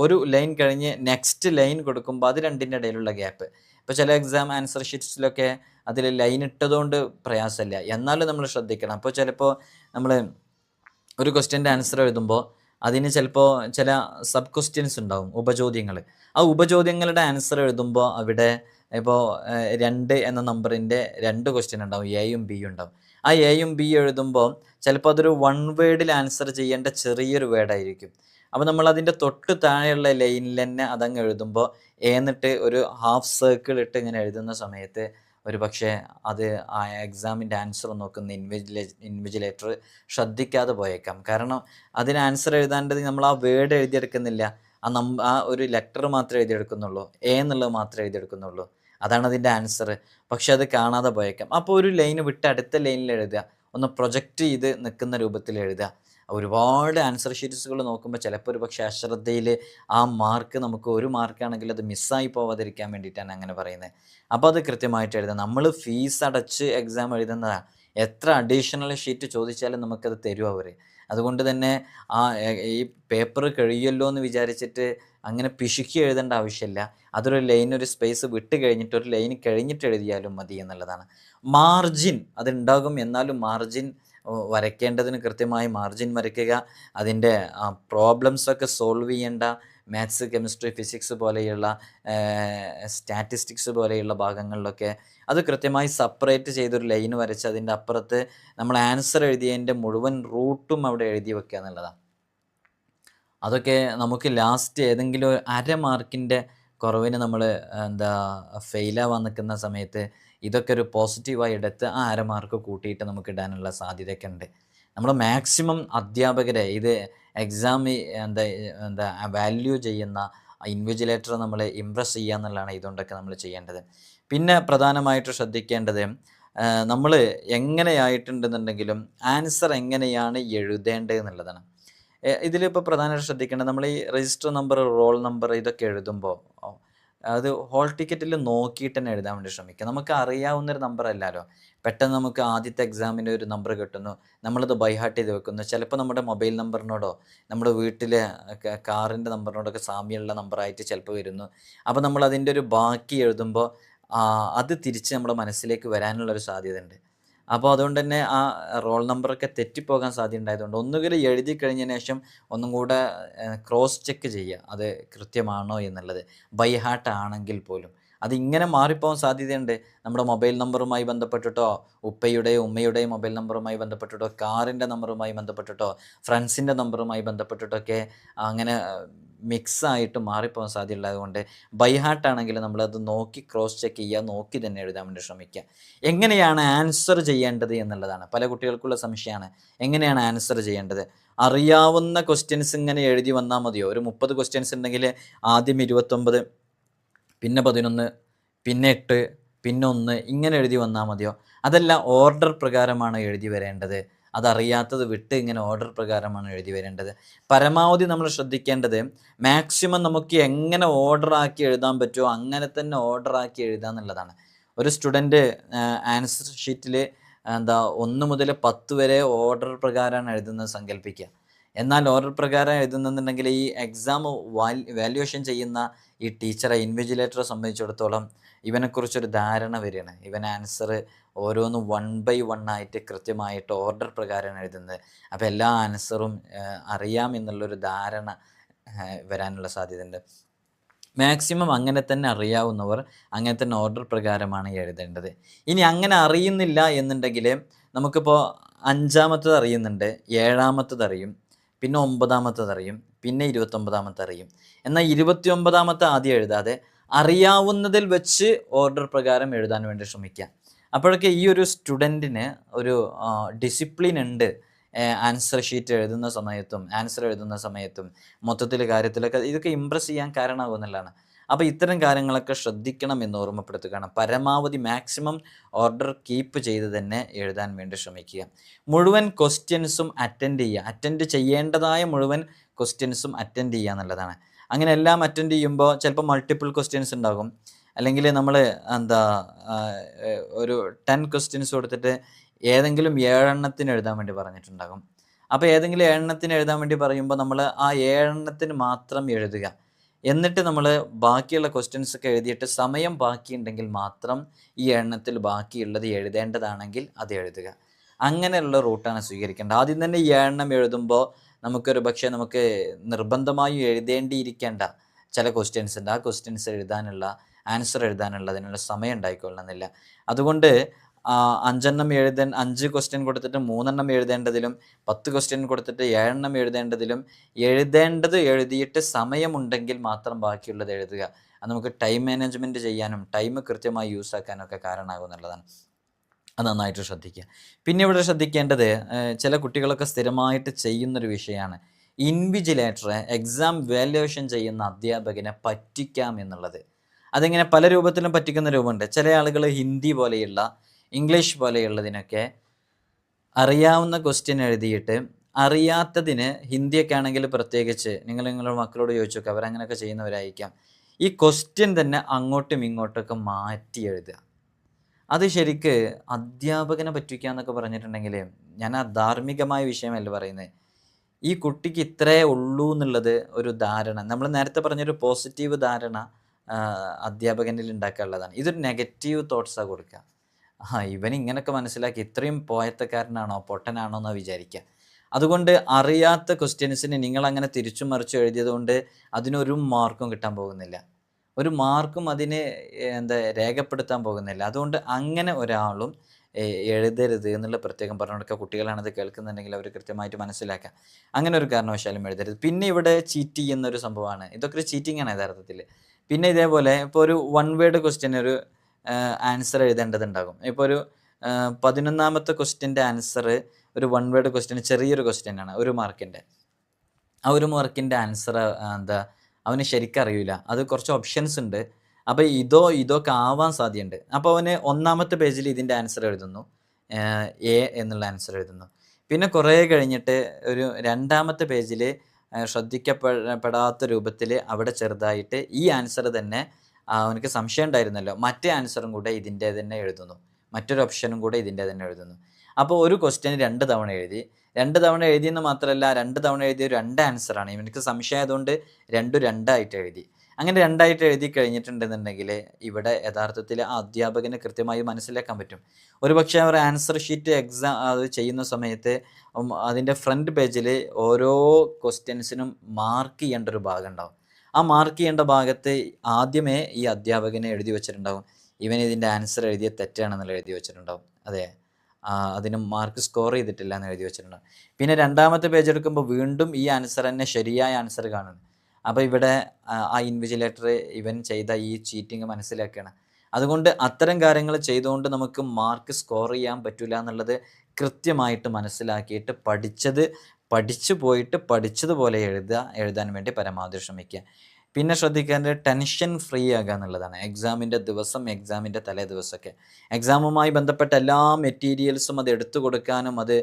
ഒരു ലൈൻ കഴിഞ്ഞ് നെക്സ്റ്റ് ലൈൻ കൊടുക്കുമ്പോൾ അത് രണ്ടിൻ്റെ ഇടയിലുള്ള ഗ്യാപ്പ്. ഇപ്പോൾ ചില എക്സാം ആൻസർ ഷീറ്റ്സിലൊക്കെ അതിൽ ലൈൻ ഇട്ടതുകൊണ്ട് പ്രയാസമില്ല, എന്നാലും നമ്മൾ ശ്രദ്ധിക്കണം. അപ്പോൾ ചിലപ്പോൾ നമ്മൾ ഒരു ക്വസ്റ്റ്യൻ്റെ ആൻസർ എഴുതുമ്പോൾ അതിന് ചിലപ്പോൾ ചില സബ് ക്വസ്റ്റ്യൻസ് ഉണ്ടാവും, ഉപചോദ്യങ്ങൾ. ആ ഉപചോദ്യങ്ങളുടെ ആൻസർ എഴുതുമ്പോൾ അവിടെ ഇപ്പോൾ 2 എന്ന നമ്പറിൻ്റെ 2 ക്വസ്റ്റ്യൻ ഉണ്ടാവും, എയും ബിയും ഉണ്ടാവും. ആ എയും ബി എഴുതുമ്പോൾ ചിലപ്പോൾ അതൊരു 1 വേർഡിൽ ആൻസർ ചെയ്യേണ്ട ചെറിയൊരു വേർഡായിരിക്കും. അപ്പോൾ നമ്മൾ അതിൻ്റെ തൊട്ട് താഴെയുള്ള ലൈനിൽ തന്നെ അതങ്ങ് എഴുതുമ്പോൾ എന്നിട്ട് ഒരു ഹാഫ് സർക്കിൾ ഇട്ട് ഇങ്ങനെ എഴുതുന്ന സമയത്ത് ഒരു പക്ഷേ അത് ആ എക്സാമിൻ്റെ ആൻസർ നോക്കുന്ന ഇൻവിജിലേറ്റർ ശ്രദ്ധിക്കാതെ പോയേക്കാം. കാരണം അതിന് ആൻസർ എഴുതാണ്ടത് നമ്മൾ ആ വേർഡ് എഴുതിയെടുക്കുന്നില്ല, ആ ഒരു ലെറ്റർ മാത്രമേ എഴുതിയെടുക്കുന്നുള്ളൂ, എന്നുള്ളത് മാത്രമേ എഴുതിയെടുക്കുന്നുള്ളൂ. അതാണ് അതിൻ്റെ ആൻസർ. പക്ഷെ അത് കാണാതെ പോയേക്കാം. അപ്പോൾ ഒരു ലൈൻ വിട്ട് അടുത്ത ലൈനിൽ എഴുതുക, ഒന്ന് പ്രൊജക്റ്റ് ചെയ്ത് നിൽക്കുന്ന രൂപത്തിൽ എഴുതുക. ഒരുപാട് ആൻസർ ഷീറ്റ്സുകൾ നോക്കുമ്പോൾ ചിലപ്പോൾ ഒരു പക്ഷേ അശ്രദ്ധയിൽ ആ മാർക്ക് നമുക്ക് ഒരു മാർക്കാണെങ്കിൽ അത് മിസ്സായി പോവാതിരിക്കാൻ വേണ്ടിയിട്ടാണ് അങ്ങനെ പറയുന്നത്. അപ്പോൾ അത് കൃത്യമായിട്ട് എഴുതാം. നമ്മൾ ഫീസ് അടച്ച് എക്സാം എഴുതുന്നതാണ്. എത്ര അഡീഷണൽ ഷീറ്റ് ചോദിച്ചാലും നമുക്കത് തരും അവർ. അതുകൊണ്ട് തന്നെ ഈ പേപ്പർ കഴിയുമല്ലോ എന്ന് വിചാരിച്ചിട്ട് അങ്ങനെ പിശുക്കി എഴുതേണ്ട ആവശ്യമില്ല. അതൊരു ലൈൻ, ഒരു സ്പേസ് വിട്ട് കഴിഞ്ഞിട്ട് ഒരു ലൈൻ കഴിഞ്ഞിട്ട് എഴുതിയാലും മതി എന്നുള്ളതാണ്. മാർജിൻ അതുണ്ടാകും, എന്നാലും മാർജിൻ വരയ്ക്കേണ്ടതിന് കൃത്യമായി മാർജിൻ വരയ്ക്കുക. അതിൻ്റെ പ്രോബ്ലംസൊക്കെ സോൾവ് ചെയ്യേണ്ട മാത്സ്, കെമിസ്ട്രി, ഫിസിക്സ് പോലെയുള്ള സ്റ്റാറ്റിസ്റ്റിക്സ് പോലെയുള്ള ഭാഗങ്ങളിലൊക്കെ അത് കൃത്യമായി സെപ്പറേറ്റ് ചെയ്തൊരു ലൈൻ വരച്ച് അതിൻ്റെ അപ്പുറത്ത് നമ്മൾ ആൻസർ എഴുതിയതിൻ്റെ മുഴുവൻ റൂട്ടും അവിടെ എഴുതി വെക്കുക എന്നുള്ളതാണ്. അതൊക്കെ നമുക്ക് ലാസ്റ്റ് ഏതെങ്കിലും 1/2 മാർക്കിൻ്റെ കുറവിന് നമ്മൾ എന്താ ഫെയിലാവാൻ നിൽക്കുന്ന സമയത്ത് ഇതൊക്കെ ഒരു പോസിറ്റീവായി എടുത്ത് ആ അരമാർക്ക് കൂട്ടിയിട്ട് നമുക്ക് ഇടാനുള്ള സാധ്യതയൊക്കെ ഉണ്ട്. നമ്മൾ മാക്സിമം അധ്യാപകരെ ഇത് എക്സാം എന്താ എന്താ വാല്യൂ ചെയ്യുന്ന ഇൻവിജിലേറ്ററെ നമ്മൾ ഇമ്പ്രസ് ചെയ്യുക എന്നുള്ളതാണ് ഇതുകൊണ്ടൊക്കെ നമ്മൾ ചെയ്യേണ്ടത്. പിന്നെ പ്രധാനമായിട്ട് ശ്രദ്ധിക്കേണ്ടത് നമ്മൾ എങ്ങനെയായിട്ടുണ്ടെന്നുണ്ടെങ്കിലും ആൻസർ എങ്ങനെയാണ് എഴുതേണ്ടത് എന്നുള്ളതാണ്. ഇതിലിപ്പോൾ പ്രധാനമായിട്ട് ശ്രദ്ധിക്കേണ്ടത് നമ്മൾ ഈ രജിസ്റ്റർ നമ്പർ, റോൾ നമ്പർ ഇതൊക്കെ എഴുതുമ്പോൾ അത് ഹോൾ ടിക്കറ്റിൽ നോക്കിയിട്ട് തന്നെ എഴുതാൻ വേണ്ടി ശ്രമിക്കുക. നമുക്ക് അറിയാവുന്നൊരു നമ്പർ അല്ലല്ലോ. പെട്ടെന്ന് നമുക്ക് ആദ്യത്തെ എക്സാമിൻ്റെ ഒരു നമ്പർ കിട്ടുന്നു, നമ്മളത് ബൈഹാർട്ട് ചെയ്ത് വെക്കുന്നു. ചിലപ്പോൾ നമ്മുടെ മൊബൈൽ നമ്പറിനോടോ നമ്മുടെ വീട്ടിലെ കാറിൻ്റെ നമ്പറിനോടൊക്കെ സാമ്യമുള്ള നമ്പറായിട്ട് ചിലപ്പോൾ വരുന്നു. അപ്പോൾ നമ്മൾ അതിൻ്റെ ഒരു ബാക്കി എഴുതുമ്പോൾ അത് തിരിച്ച് നമ്മുടെ മനസ്സിലേക്ക് വരാനുള്ളൊരു സാധ്യതയുണ്ട്. അപ്പോൾ അതുകൊണ്ട് തന്നെ ആ റോൾ നമ്പറൊക്കെ തെറ്റിപ്പോകാൻ സാധ്യത ഉണ്ടായതുകൊണ്ട് ഒന്നുകിൽ എഴുതി കഴിഞ്ഞതിന് ശേഷം ഒന്നും കൂടെ ക്രോസ് ചെക്ക് ചെയ്യുക അത് കൃത്യമാണോ എന്നുള്ളത്. ബൈ ഹാർട്ട് ആണെങ്കിൽ പോലും അതിങ്ങനെ മാറിപ്പോകാൻ സാധ്യതയുണ്ട്. നമ്മുടെ മൊബൈൽ നമ്പറുമായി ബന്ധപ്പെട്ടിട്ടോ, ഉപ്പയുടെയോ ഉമ്മയുടെയോ മൊബൈൽ നമ്പറുമായി ബന്ധപ്പെട്ടിട്ടോ, കാറിൻ്റെ നമ്പറുമായി ബന്ധപ്പെട്ടിട്ടോ, ഫ്രണ്ട്സിൻ്റെ നമ്പറുമായി ബന്ധപ്പെട്ടിട്ടൊക്കെ അങ്ങനെ മിക്സായിട്ട് മാറിപ്പോകാൻ സാധ്യതയുള്ളതുകൊണ്ട് ബൈ ഹാർട്ടാണെങ്കിൽ നമ്മളത് നോക്കി ക്രോസ് ചെക്ക് ചെയ്യുക, നോക്കി തന്നെ എഴുതാൻ വേണ്ടി ശ്രമിക്കുക. എങ്ങനെയാണ് ആൻസർ ചെയ്യേണ്ടത് എന്നുള്ളതാണ് പല കുട്ടികൾക്കുള്ള സംശയമാണ്. എങ്ങനെയാണ് ആൻസർ ചെയ്യേണ്ടത്? അറിയാവുന്ന ക്വസ്റ്റ്യൻസ് ഇങ്ങനെ എഴുതി വന്നാൽ മതിയോ? ഒരു 30 ക്വസ്റ്റ്യൻസ് ഉണ്ടെങ്കിൽ ആദ്യം 29, പിന്നെ 11, പിന്നെ 8, പിന്നെ 1 ഇങ്ങനെ എഴുതി വന്നാൽ മതിയോ? അതല്ല, ഓർഡർ പ്രകാരമാണ് എഴുതി വരേണ്ടത്. അതറിയാത്തത് വിട്ട് ഇങ്ങനെ ഓർഡർ പ്രകാരമാണ് എഴുതി വരേണ്ടത്. പരമാവധി നമ്മൾ ശ്രദ്ധിക്കേണ്ടത് മാക്സിമം നമുക്ക് എങ്ങനെ ഓർഡർ ആക്കി എഴുതാൻ പറ്റുമോ അങ്ങനെ തന്നെ ഓർഡർ ആക്കി എഴുതുക എന്നുള്ളതാണ്. ഒരു സ്റ്റുഡൻറ്റ് ആൻസർ ഷീറ്റിൽ 1 മുതൽ 10 വരെ ഓർഡർ പ്രകാരമാണ് എഴുതുന്നത് സങ്കല്പിക്കുക. എന്നാൽ ഓർഡർ പ്രകാരം എഴുതുന്നുണ്ടെങ്കിൽ ഈ എക്സാം വാല്യുവേഷൻ ചെയ്യുന്ന ഈ ടീച്ചറെ, ഇൻവിജിലേറ്ററെ സംബന്ധിച്ചിടത്തോളം ഇവനെക്കുറിച്ചൊരു ധാരണ വരികയാണ്. ഇവൻ ആൻസർ ഓരോന്നും 1 by 1 ആയിട്ട് കൃത്യമായിട്ട് ഓർഡർ പ്രകാരമാണ് എഴുതുന്നത്. അപ്പോൾ എല്ലാ ആൻസറും അറിയാം എന്നുള്ളൊരു ധാരണ വരാനുള്ള സാധ്യതയുണ്ട്. മാക്സിമം അങ്ങനെ തന്നെ അറിയാവുന്നവർ അങ്ങനെ തന്നെ ഓർഡർ പ്രകാരമാണ് എഴുതേണ്ടത്. ഇനി അങ്ങനെ അറിയുന്നില്ല എന്നുണ്ടെങ്കിൽ നമുക്കിപ്പോൾ 5ാമത്തത് അറിയുന്നുണ്ട്, 7ാമത്തത് അറിയും, പിന്നെ 9ാമത്തത് അറിയും, പിന്നെ 29ാമത്തെ അറിയും. എന്നാൽ 29ാമത്തെ ആദ്യം എഴുതാതെ അറിയാവുന്നതിൽ വെച്ച് ഓർഡർ പ്രകാരം എഴുതാൻ വേണ്ടി ശ്രമിക്കുക. അപ്പോഴൊക്കെ ഈ ഒരു സ്റ്റുഡൻറ്റിന് ഒരു ഡിസിപ്ലിൻ ഉണ്ട്. ആൻസർ ഷീറ്റ് എഴുതുന്ന സമയത്തും ആൻസർ എഴുതുന്ന സമയത്തും മൊത്തത്തിൽ കാര്യത്തിലൊക്കെ ഇതൊക്കെ ഇമ്പ്രസ് ചെയ്യാൻ കാരണമാകുന്നതാണ്. അപ്പോൾ ഇത്തരം കാര്യങ്ങളൊക്കെ ശ്രദ്ധിക്കണം എന്ന് ഓർമ്മപ്പെടുത്തുകയാണ്. പരമാവധി മാക്സിമം ഓർഡർ കീപ്പ് ചെയ്ത് തന്നെ എഴുതാൻ വേണ്ടി ശ്രമിക്കുക. മുഴുവൻ ക്വസ്റ്റ്യൻസും അറ്റൻഡ് ചെയ്യേണ്ടതായ മുഴുവൻ ക്വസ്റ്റ്യൻസും അറ്റൻഡ് ചെയ്യുക എന്നുള്ളതാണ്. അങ്ങനെ എല്ലാം അറ്റൻഡ് ചെയ്യുമ്പോൾ ചിലപ്പോൾ മൾട്ടിപ്പിൾ ക്വസ്റ്റ്യൻസ് ഉണ്ടാകും. അല്ലെങ്കിൽ നമ്മൾ ഒരു 10 ക്വസ്റ്റ്യൻസ് കൊടുത്തിട്ട് ഏതെങ്കിലും 7 എണ്ണത്തിന് എഴുതാൻ വേണ്ടി പറഞ്ഞിട്ടുണ്ടാകും. അപ്പോൾ ഏതെങ്കിലും 7 എണ്ണത്തിന് എഴുതാൻ വേണ്ടി പറയുമ്പോൾ നമ്മൾ ആ 7 എണ്ണത്തിന് മാത്രം എഴുതുക. എന്നിട്ട് നമ്മൾ ബാക്കിയുള്ള ക്വസ്റ്റ്യൻസ് ഒക്കെ എഴുതിയിട്ട് സമയം ബാക്കിയുണ്ടെങ്കിൽ മാത്രം ഈ എണ്ണത്തിൽ ബാക്കിയുള്ളത് എഴുതേണ്ടതാണെങ്കിൽ അത് എഴുതുക. അങ്ങനെയുള്ള റൂട്ടാണ് സ്വീകരിക്കേണ്ടത്. ആദ്യം തന്നെ ഈ 7 എണ്ണം എഴുതുമ്പോൾ നമുക്കൊരു പക്ഷേ നമുക്ക് നിർബന്ധമായും എഴുതേണ്ടിയിരിക്കേണ്ട ചില ക്വസ്റ്റ്യൻസ് ഉണ്ട്. ആ ക്വസ്റ്റ്യൻസ് എഴുതാനുള്ള, ആൻസർ എഴുതാനുള്ള അതിനുള്ള സമയം ഉണ്ടായിക്കൊള്ളണമെന്നില്ല. അതുകൊണ്ട് 5 എണ്ണം 5 ക്വസ്റ്റ്യൻ കൊടുത്തിട്ട് 3 എണ്ണം എഴുതേണ്ടതിലും 10 ക്വസ്റ്റ്യൻ കൊടുത്തിട്ട് 7 എണ്ണം എഴുതേണ്ടതിലും എഴുതേണ്ടത് എഴുതിയിട്ട് സമയമുണ്ടെങ്കിൽ മാത്രം ബാക്കിയുള്ളത് എഴുതുക. അത് നമുക്ക് ടൈം മാനേജ്മെൻറ്റ് ചെയ്യാനും ടൈം കൃത്യമായി യൂസ് ആക്കാനൊക്കെ കാരണമാകും എന്നുള്ളതാണ്. അത് നന്നായിട്ട് ശ്രദ്ധിക്കുക. പിന്നെ ഇവിടെ ശ്രദ്ധിക്കേണ്ടത് ചില കുട്ടികളൊക്കെ സ്ഥിരമായിട്ട് ചെയ്യുന്നൊരു വിഷയമാണ് ഇൻവിജിലേറ്ററെ, എക്സാം വാല്യുവേഷൻ ചെയ്യുന്ന അധ്യാപകനെ പറ്റിക്കാം എന്നുള്ളത്. അതിങ്ങനെ പല രൂപത്തിലും പറ്റിക്കുന്ന രൂപമുണ്ട്. ചില ആളുകൾ ഹിന്ദി പോലെയുള്ള, ഇംഗ്ലീഷ് പോലെയുള്ളതിനൊക്കെ അറിയാവുന്ന ക്വസ്റ്റ്യൻ എഴുതിയിട്ട് അറിയാത്തതിന്, ഹിന്ദിയൊക്കെ ആണെങ്കിൽ പ്രത്യേകിച്ച് നിങ്ങളുടെ മക്കളോട് ചോദിച്ചു നോക്കുക, അവരങ്ങനെയൊക്കെ ചെയ്യുന്നവരായിരിക്കാം, ഈ ക്വസ്റ്റ്യൻ തന്നെ അങ്ങോട്ടും ഇങ്ങോട്ടൊക്കെ മാറ്റി എഴുതുക. അത് ശരിക്ക് അധ്യാപകനെ പറ്റിക്കുക എന്നൊക്കെ പറഞ്ഞിട്ടുണ്ടെങ്കിൽ, ഞാൻ ആ ധാർമ്മികമായ വിഷയമല്ല പറയുന്നത്, ഈ കുട്ടിക്ക് ഇത്രേ ഉള്ളൂ എന്നുള്ളത് ഒരു ധാരണ, നമ്മൾ നേരത്തെ പറഞ്ഞൊരു പോസിറ്റീവ് ധാരണ അധ്യാപകനിൽ ഉണ്ടാക്കാനുള്ളതാണ്. ഇതൊരു നെഗറ്റീവ് തോട്ട്സാണ് കൊടുക്കുക. ഇവൻ ഇങ്ങനെയൊക്കെ മനസ്സിലാക്കി ഇത്രയും പോയത്തക്കാരനാണോ പൊട്ടനാണോ എന്ന് വിചാരിക്കുക. അതുകൊണ്ട് അറിയാത്ത ക്വസ്റ്റ്യൻസിന് നിങ്ങളങ്ങനെ തിരിച്ചും മറിച്ചും എഴുതിയത് കൊണ്ട് അതിനൊരു മാർക്കും കിട്ടാൻ പോകുന്നില്ല, ഒരു മാർക്കും അതിന് രേഖപ്പെടുത്താൻ പോകുന്നില്ല. അതുകൊണ്ട് അങ്ങനെ ഒരാളും എഴുതരുത് എന്നുള്ള പ്രത്യേകം പറഞ്ഞു കൊടുക്കുക. കുട്ടികളാണത് കേൾക്കുന്നുണ്ടെങ്കിൽ അവർ കൃത്യമായിട്ട് മനസ്സിലാക്കുക. അങ്ങനെ ഒരു കാരണവശാലും എഴുതരുത്. പിന്നെ ഇവിടെ ചീറ്റ് ചെയ്യുന്നൊരു സംഭവമാണ്. ഇതൊക്കെ ഒരു ചീറ്റിംഗ് ആണ് യഥാർത്ഥത്തിൽ. പിന്നെ ഇതേപോലെ ഇപ്പോൾ ഒരു വൺ വേർഡ് ക്വസ്റ്റ്യൻ ഒരു ആൻസർ എഴുതേണ്ടതുണ്ടാകും. ഇപ്പോൾ ഒരു 11ാമത്തെ ക്വസ്റ്റ്യൻ്റെ ആൻസർ ഒരു വൺ വേർഡ് ക്വസ്റ്റ്യൻ, ചെറിയൊരു ക്വസ്റ്റ്യനാണ്, 1 മാർക്കിൻ്റെ. ആ 1 മാർക്കിൻ്റെ ആൻസർ എന്താ അവന് ശരിക്കും അറിയില്ല. അത് കുറച്ച് ഓപ്ഷൻസ് ഉണ്ട്. അപ്പോൾ ഇതൊക്കെ ആവാൻ സാധ്യതയുണ്ട്. അപ്പോൾ അവന് 1ാമത്തെ പേജിൽ ഇതിൻ്റെ ആൻസർ എഴുതുന്നു, എ എന്നുള്ള ആൻസർ എഴുതുന്നു. പിന്നെ കുറേ കഴിഞ്ഞിട്ട് ഒരു 2ാമത്തെ പേജിൽ ശ്രദ്ധിക്കപ്പെടാത്ത രൂപത്തിൽ അവിടെ ചെറുതായിട്ട് ഈ ആൻസർ തന്നെ അവനക്ക് സംശയം ഉണ്ടായിരുന്നല്ലോ, മറ്റേ ആൻസറും കൂടെ ഇതിൻ്റെ തന്നെ എഴുതുന്നു, മറ്റൊരു ഓപ്ഷനും കൂടെ ഇതിൻ്റെ തന്നെ എഴുതുന്നു. അപ്പോൾ ഒരു ക്വസ്റ്റ്യന് 2 തവണ എഴുതി. 2 തവണ എഴുതിയെന്ന് മാത്രമല്ല, 2 തവണ എഴുതിയ 2 ആൻസറാണ്. ഇവനക്ക് സംശയം ആയതുകൊണ്ട് 2 2ആയിട്ട് എഴുതി. അങ്ങനെ 2ആയിട്ട് എഴുതി കഴിഞ്ഞിട്ടുണ്ടെന്നുണ്ടെങ്കിൽ ഇവിടെ യഥാർത്ഥത്തിൽ ആ അധ്യാപകന് കൃത്യമായി മനസ്സിലാക്കാൻ പറ്റും. ഒരുപക്ഷെ അവർ ആൻസർ ഷീറ്റ് അത് ചെയ്യുന്ന സമയത്ത് അതിൻ്റെ ഫ്രണ്ട് പേജിൽ ഓരോ ക്വസ്റ്റ്യൻസിനും മാർക്ക് ചെയ്യേണ്ട ഒരു ഭാഗം ഉണ്ടാവും. ആ മാർക്ക് ചെയ്യേണ്ട ഭാഗത്ത് ആദ്യമേ ഈ അധ്യാപകനെ എഴുതി വെച്ചിട്ടുണ്ടാവും, ഇവൻ ഇതിൻ്റെ ആൻസർ എഴുതിയ തെറ്റാണെന്നുള്ള എഴുതി വെച്ചിട്ടുണ്ടാവും. അതെ, അതിന് മാർക്ക് സ്കോർ ചെയ്തിട്ടില്ല എന്ന് എഴുതി വെച്ചിട്ടുണ്ടാവും. പിന്നെ 2ാമത്തെ പേജ് എടുക്കുമ്പോൾ വീണ്ടും ഈ ആൻസർ തന്നെ ശരിയായ ആൻസർ കാണുന്നു. അപ്പോൾ ഇവിടെ ആ ഇൻവിജിലേറ്റർ ഇവൻ ചെയ്ത ഈ ചീറ്റിങ് മനസ്സിലാക്കുകയാണ്. അതുകൊണ്ട് അത്തരം കാര്യങ്ങൾ ചെയ്തുകൊണ്ട് നമുക്ക് മാർക്ക് സ്കോർ ചെയ്യാൻ പറ്റില്ല എന്നുള്ളത് കൃത്യമായിട്ട് മനസ്സിലാക്കിയിട്ട് പഠിച്ചു പോയിട്ട് പഠിച്ചതുപോലെ എഴുതാൻ വേണ്ടി പരമാവധി ശ്രമിക്കുക. പിന്നെ ശ്രദ്ധിക്കേണ്ടത് ടെൻഷൻ ഫ്രീ ആകുക എന്നുള്ളതാണ്. എക്സാമിൻ്റെ ദിവസം, എക്സാമിൻ്റെ തലേ ദിവസമൊക്കെ എക്സാമുമായി ബന്ധപ്പെട്ട എല്ലാ മെറ്റീരിയൽസും അത് എടുത്തു കൊടുക്കാനും അത്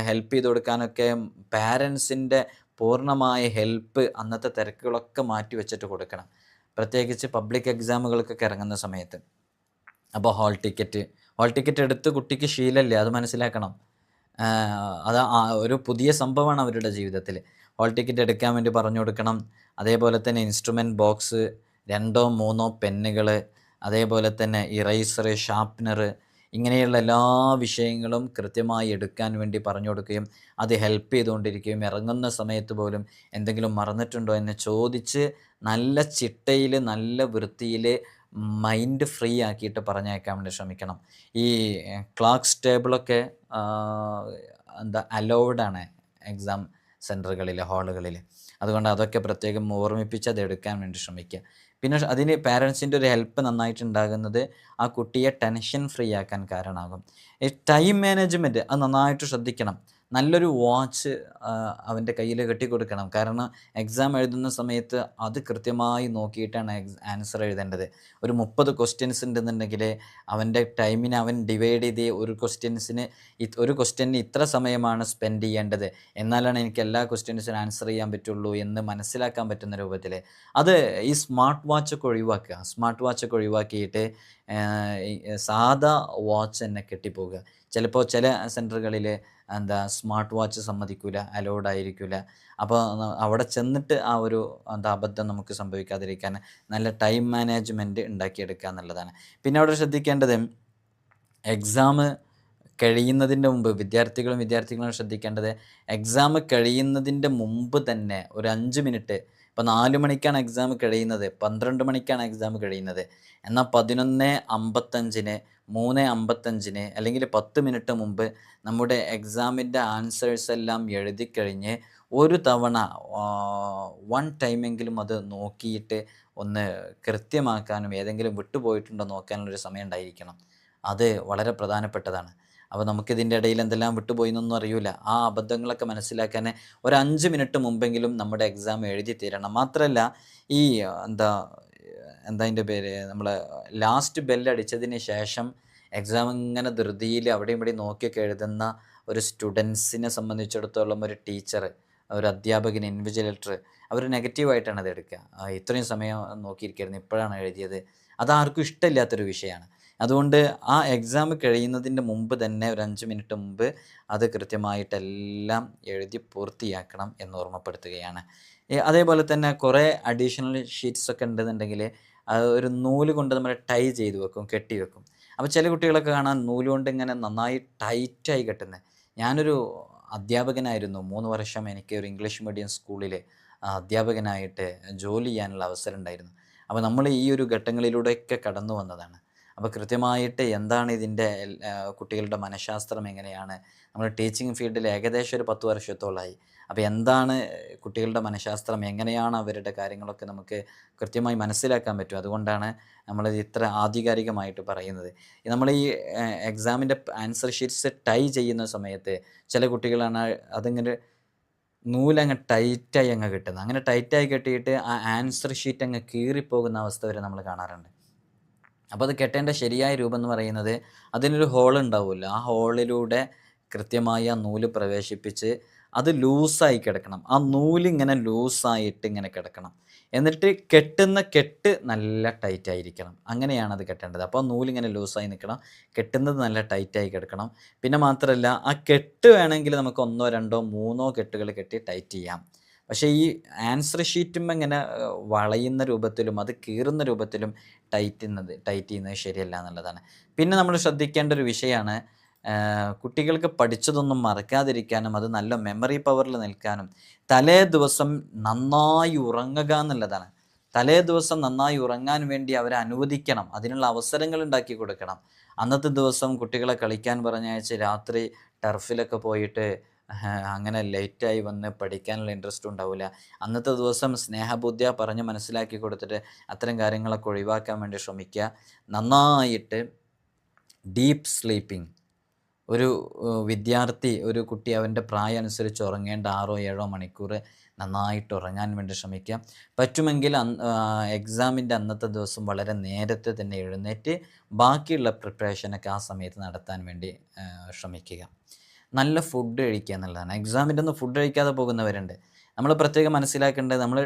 ഹെൽപ്പ് ചെയ്ത് കൊടുക്കാനൊക്കെ പാരൻസിൻ്റെ പൂർണ്ണമായ ഹെൽപ്പ് അന്നത്തെ തിരക്കുകളൊക്കെ മാറ്റി വെച്ചിട്ട് കൊടുക്കണം, പ്രത്യേകിച്ച് പബ്ലിക് എക്സാമുകൾക്കൊക്കെ ഇറങ്ങുന്ന സമയത്ത്. അപ്പോൾ ഹോൾ ടിക്കറ്റ് എടുത്ത് കുട്ടിക്ക് ശീലമല്ലേ, അത് മനസ്സിലാക്കണം. അത് ഒരു പുതിയ സംഭവമാണ് അവരുടെ ജീവിതത്തിൽ. ഹോൾ ടിക്കറ്റ് എടുക്കാൻ വേണ്ടി പറഞ്ഞു കൊടുക്കണം. അതേപോലെ തന്നെ ഇൻസ്ട്രുമെൻറ്റ് ബോക്സ്, 2 3 പെന്നുകൾ, അതേപോലെ തന്നെ ഇറേസർ, ഷാർപ്നർ, ഇങ്ങനെയുള്ള എല്ലാ വിഷയങ്ങളും കൃത്യമായി എടുക്കാൻ വേണ്ടി പറഞ്ഞു കൊടുക്കുകയും അത് ഹെൽപ്പ് ചെയ്തുകൊണ്ടിരിക്കുകയും ഇറങ്ങുന്ന സമയത്ത് പോലും എന്തെങ്കിലും മറന്നിട്ടുണ്ടോ എന്ന് ചോദിച്ച് നല്ല ചിട്ടയിൽ, നല്ല വൃത്തിയിൽ, മൈൻഡ് ഫ്രീ ആക്കിയിട്ട് പറഞ്ഞയക്കാൻ വേണ്ടി ശ്രമിക്കണം. ഈ ക്ലാർക്സ് ടേബിളൊക്കെ അലൗഡാണ് എക്സാം സെൻറ്ററുകളിൽ, ഹാളുകളിൽ. അതുകൊണ്ട് അതൊക്കെ പ്രത്യേകം ഓർമ്മിപ്പിച്ച് അത് എടുക്കാൻ വേണ്ടി ശ്രമിക്കുക. പിന്നെ അതിന് പാരൻസിൻ്റെ ഒരു ഹെൽപ്പ് നന്നായിട്ടുണ്ടാകുന്നത് ആ കുട്ടിയെ ടെൻഷൻ ഫ്രീ ആക്കാൻ കാരണമാകും. ഈ ടൈം മാനേജ്മെൻറ്റ് അത് നന്നായിട്ട് ശ്രദ്ധിക്കണം. നല്ലൊരു വാച്ച് അവൻ്റെ കയ്യിൽ കെട്ടിക്കൊടുക്കണം. കാരണം എക്സാം എഴുതുന്ന സമയത്ത് അത് കൃത്യമായി നോക്കിയിട്ടാണ് ആൻസർ എഴുതേണ്ടത്. ഒരു 30 ക്വസ്റ്റ്യൻസ് ഉണ്ടെന്നുണ്ടെങ്കിൽ അവൻ്റെ ടൈമിനെ അവൻ ഡിവൈഡ് ചെയ്ത് ഒരു ക്വസ്റ്റ്യന് ഇത്ര സമയമാണ് സ്പെൻഡ് ചെയ്യേണ്ടത്, എന്നാലാണ് എനിക്ക് എല്ലാ ക്വസ്റ്റ്യൻസിനും ആൻസർ ചെയ്യാൻ പറ്റുള്ളൂ എന്ന് മനസ്സിലാക്കാൻ പറ്റുന്ന രൂപത്തിൽ അത് ഈ സ്മാർട്ട് വാച്ചൊക്കെ ഒഴിവാക്കിയിട്ട് സാധാ വാച്ച് തന്നെ കെട്ടിപ്പോവുക. ചിലപ്പോൾ ചില സെൻറ്ററുകളിൽ സ്മാർട്ട് വാച്ച് സമ്മതിക്കില്ല, അലൗഡ് ആയിരിക്കില്ല. അപ്പോൾ അവിടെ ചെന്നിട്ട് ആ ഒരു അബദ്ധം നമുക്ക് സംഭവിക്കാതിരിക്കാൻ നല്ല ടൈം മാനേജ്മെൻറ്റ് ഉണ്ടാക്കിയെടുക്കുക എന്നുള്ളതാണ്. പിന്നെ അവിടെ ശ്രദ്ധിക്കേണ്ടത് എക്സാം കഴിയുന്നതിൻ്റെ മുമ്പ് വിദ്യാർത്ഥികളും ശ്രദ്ധിക്കേണ്ടത് എക്സാം കഴിയുന്നതിൻ്റെ മുമ്പ് തന്നെ ഒരു 5 മിനിറ്റ്, ഇപ്പോൾ 4 മണിക്കാണ് എക്സാം കഴിയുന്നത്, 12 മണിക്കാണ് എക്സാം കഴിയുന്നത്, എന്നാൽ 11:55 3:55 അല്ലെങ്കിൽ 10 മിനിറ്റ് മുമ്പ് നമ്മുടെ എക്സാമിൻ്റെ ആൻസേഴ്സ് എല്ലാം എഴുതി കഴിഞ്ഞ് ഒരു തവണ വൺ ടൈമെങ്കിലും അത് നോക്കിയിട്ട് ഒന്ന് കൃത്യമാക്കാനും ഏതെങ്കിലും വിട്ടുപോയിട്ടുണ്ടോ നോക്കാനുള്ളൊരു സമയം ഉണ്ടായിരിക്കണം. അത് വളരെ പ്രധാനപ്പെട്ടതാണ്. അപ്പോൾ നമുക്കിതിൻ്റെ ഇടയിൽ എന്തെല്ലാം വിട്ടുപോയി എന്നൊന്നും അറിയില്ല. ആ അബദ്ധങ്ങളൊക്കെ മനസ്സിലാക്കാൻ ഒരു 5 മിനിറ്റ് മുമ്പെങ്കിലും നമ്മുടെ എക്സാം എഴുതി തീരണം. മാത്രമല്ല ഈ അതിൻ്റെ പേര്, നമ്മൾ ലാസ്റ്റ് ബെല്ലടിച്ചതിന് ശേഷം എക്സാം ഇങ്ങനെ ധൃതിയിൽ അവിടെയും ഇവിടെയും നോക്കിയൊക്കെ എഴുതുന്ന ഒരു സ്റ്റുഡൻസിനെ സംബന്ധിച്ചിടത്തോളം ഒരു ടീച്ചർ, ഒരു അധ്യാപകൻ, ഇൻവിജിലേറ്റർ അവർ നെഗറ്റീവായിട്ടാണ് അത് എടുക്കുക. ഇത്രയും സമയം നോക്കിയിരിക്കുകയായിരുന്നു, ഇപ്പോഴാണ് എഴുതിയത്. അതാർക്കും ഇഷ്ടമില്ലാത്തൊരു വിഷയമാണ്. അതുകൊണ്ട് ആ എക്സാം കഴിയുന്നതിൻ്റെ മുമ്പ് തന്നെ ഒരു 5 മിനിറ്റ് മുമ്പ് അത് കൃത്യമായിട്ടെല്ലാം എഴുതി പൂർത്തിയാക്കണം എന്ന് ഓർമ്മപ്പെടുത്തുകയാണ്. അതേപോലെ തന്നെ കുറേ അഡീഷണൽ ഷീറ്റ്സൊക്കെ ഉണ്ടെന്നുണ്ടെങ്കിൽ അത് ഒരു നൂല് കൊണ്ട് നമ്മൾ ടൈ ചെയ്ത് വെക്കും, കെട്ടി വെക്കും. അപ്പോൾ ചില കുട്ടികളൊക്കെ കാണാൻ നൂല് കൊണ്ട് ഇങ്ങനെ നന്നായി ടൈറ്റായി കെട്ടുന്നത്. ഞാനൊരു അധ്യാപകനായിരുന്നു, 3 വർഷം എനിക്ക് ഒരു ഇംഗ്ലീഷ് മീഡിയം സ്കൂളിൽ അധ്യാപകനായിട്ട് ജോലി ചെയ്യാനുള്ള അവസരം ഉണ്ടായിരുന്നു. അപ്പോൾ നമ്മൾ ഈ ഒരു ഘട്ടങ്ങളിലൂടെയൊക്കെ കടന്നു വന്നതാണ്. അപ്പോൾ കൃത്യമായിട്ട് എന്താണ് ഇതിൻ്റെ കുട്ടികളുടെ മനഃശാസ്ത്രം എങ്ങനെയാണ്, നമ്മൾ ടീച്ചിങ് ഫീൽഡിൽ ഏകദേശം ഒരു 10 വർഷത്തോളമായി. അപ്പോൾ എന്താണ് കുട്ടികളുടെ മനഃശാസ്ത്രം, എങ്ങനെയാണ് അവരുടെ കാര്യങ്ങളൊക്കെ നമുക്ക് കൃത്യമായി മനസ്സിലാക്കാൻ പറ്റും. അതുകൊണ്ടാണ് നമ്മൾ ഇത്ര ആധികാരികമായിട്ട് പറയുന്നത്. നമ്മൾ ഈ എക്സാമിൻ്റെ ആൻസർ ഷീറ്റ്സ് ടൈ ചെയ്യുന്ന സമയത്ത് ചില കുട്ടികളാണ് അതിങ്ങനെ നൂലങ്ങ് ടൈറ്റായി അങ്ങ് കിട്ടുന്നത്. അങ്ങനെ ടൈറ്റായി കെട്ടിയിട്ട് ആ ആൻസർ ഷീറ്റ് അങ്ങ് കീറിപ്പോകുന്ന അവസ്ഥ വരെ നമ്മൾ കാണാറുണ്ട്. അപ്പോൾ അത് കെട്ടേണ്ട ശരിയായ രൂപം എന്ന് പറയുന്നത്, അതിനൊരു ഹോൾ ഉണ്ടാവുമല്ലോ, ആ ഹോളിലൂടെ കൃത്യമായി ആ നൂല് പ്രവേശിപ്പിച്ച് അത് ലൂസായി കിടക്കണം. ആ നൂലിങ്ങനെ ലൂസായിട്ട് ഇങ്ങനെ കിടക്കണം. എന്നിട്ട് കെട്ടുന്ന കെട്ട് നല്ല ടൈറ്റായിരിക്കണം. അങ്ങനെയാണ് അത് കെട്ടേണ്ടത്. അപ്പോൾ നൂലിങ്ങനെ ലൂസായി നിൽക്കണം, കെട്ടുന്നത് നല്ല ടൈറ്റായി കിടക്കണം. പിന്നെ മാത്രമല്ല, ആ കെട്ട് വേണമെങ്കിൽ നമുക്ക് 1 2 3 കെട്ടുകൾ കെട്ടി ടൈറ്റ് ചെയ്യാം. പക്ഷേ ഈ ആൻസർ ഷീറ്റും ഇങ്ങനെ വളയുന്ന രൂപത്തിലും അത് കീറുന്ന രൂപത്തിലും ടൈറ്റ് ചെയ്യുന്നത് ശരിയല്ല എന്നുള്ളതാണ്. പിന്നെ നമ്മൾ ശ്രദ്ധിക്കേണ്ട ഒരു വിഷയമാണ്, കുട്ടികൾക്ക് പഠിച്ചതൊന്നും മറക്കാതിരിക്കാനും അത് നല്ല മെമ്മറി പവറിൽ നിൽക്കാനും തലേ ദിവസം നന്നായി ഉറങ്ങുക എന്നുള്ളതാണ്. തലേ ദിവസം നന്നായി ഉറങ്ങാൻ വേണ്ടി അവരെ അനുവദിക്കണം, അതിനുള്ള അവസരങ്ങൾ ഉണ്ടാക്കി കൊടുക്കണം. അന്നത്തെ ദിവസം കുട്ടികളെ കളിക്കാൻ പറഞ്ഞയച്ച് രാത്രി ടർഫിലൊക്കെ പോയിട്ട് അങ്ങനെ ലേറ്റായി വന്ന് പഠിക്കാനുള്ള ഇൻട്രസ്റ്റ് ഉണ്ടാവില്ല. അന്നത്തെ ദിവസം സ്നേഹബുദ്ധിയ പറഞ്ഞ് മനസ്സിലാക്കി കൊടുത്തിട്ട് അത്തരം കാര്യങ്ങളൊക്കെ ഒഴിവാക്കാൻ വേണ്ടി ശ്രമിക്കുക. നന്നായിട്ട് ഡീപ്പ് സ്ലീപ്പിംഗ്, ഒരു വിദ്യാർത്ഥി, ഒരു കുട്ടി അവൻ്റെ പ്രായം അനുസരിച്ച് ഉറങ്ങേണ്ട 6 7 മണിക്കൂർ നന്നായിട്ട് ഉറങ്ങാൻ വേണ്ടി ശ്രമിക്കുക. പറ്റുമെങ്കിൽ എക്സാമിൻ്റെ അന്നത്തെ ദിവസം വളരെ നേരത്തെ തന്നെ എഴുന്നേറ്റ് ബാക്കിയുള്ള പ്രിപ്പറേഷനൊക്കെ ആ സമയത്ത് നടത്താൻ വേണ്ടി ശ്രമിക്കുക. നല്ല ഫുഡ് കഴിക്കുക എന്നുള്ളതാണ്. എക്സാമിൻ്റെ ഒന്നും ഫുഡ് കഴിക്കാതെ പോകുന്നവരുണ്ട്. നമ്മൾ പ്രത്യേകം മനസ്സിലാക്കേണ്ടത്, നമ്മൾ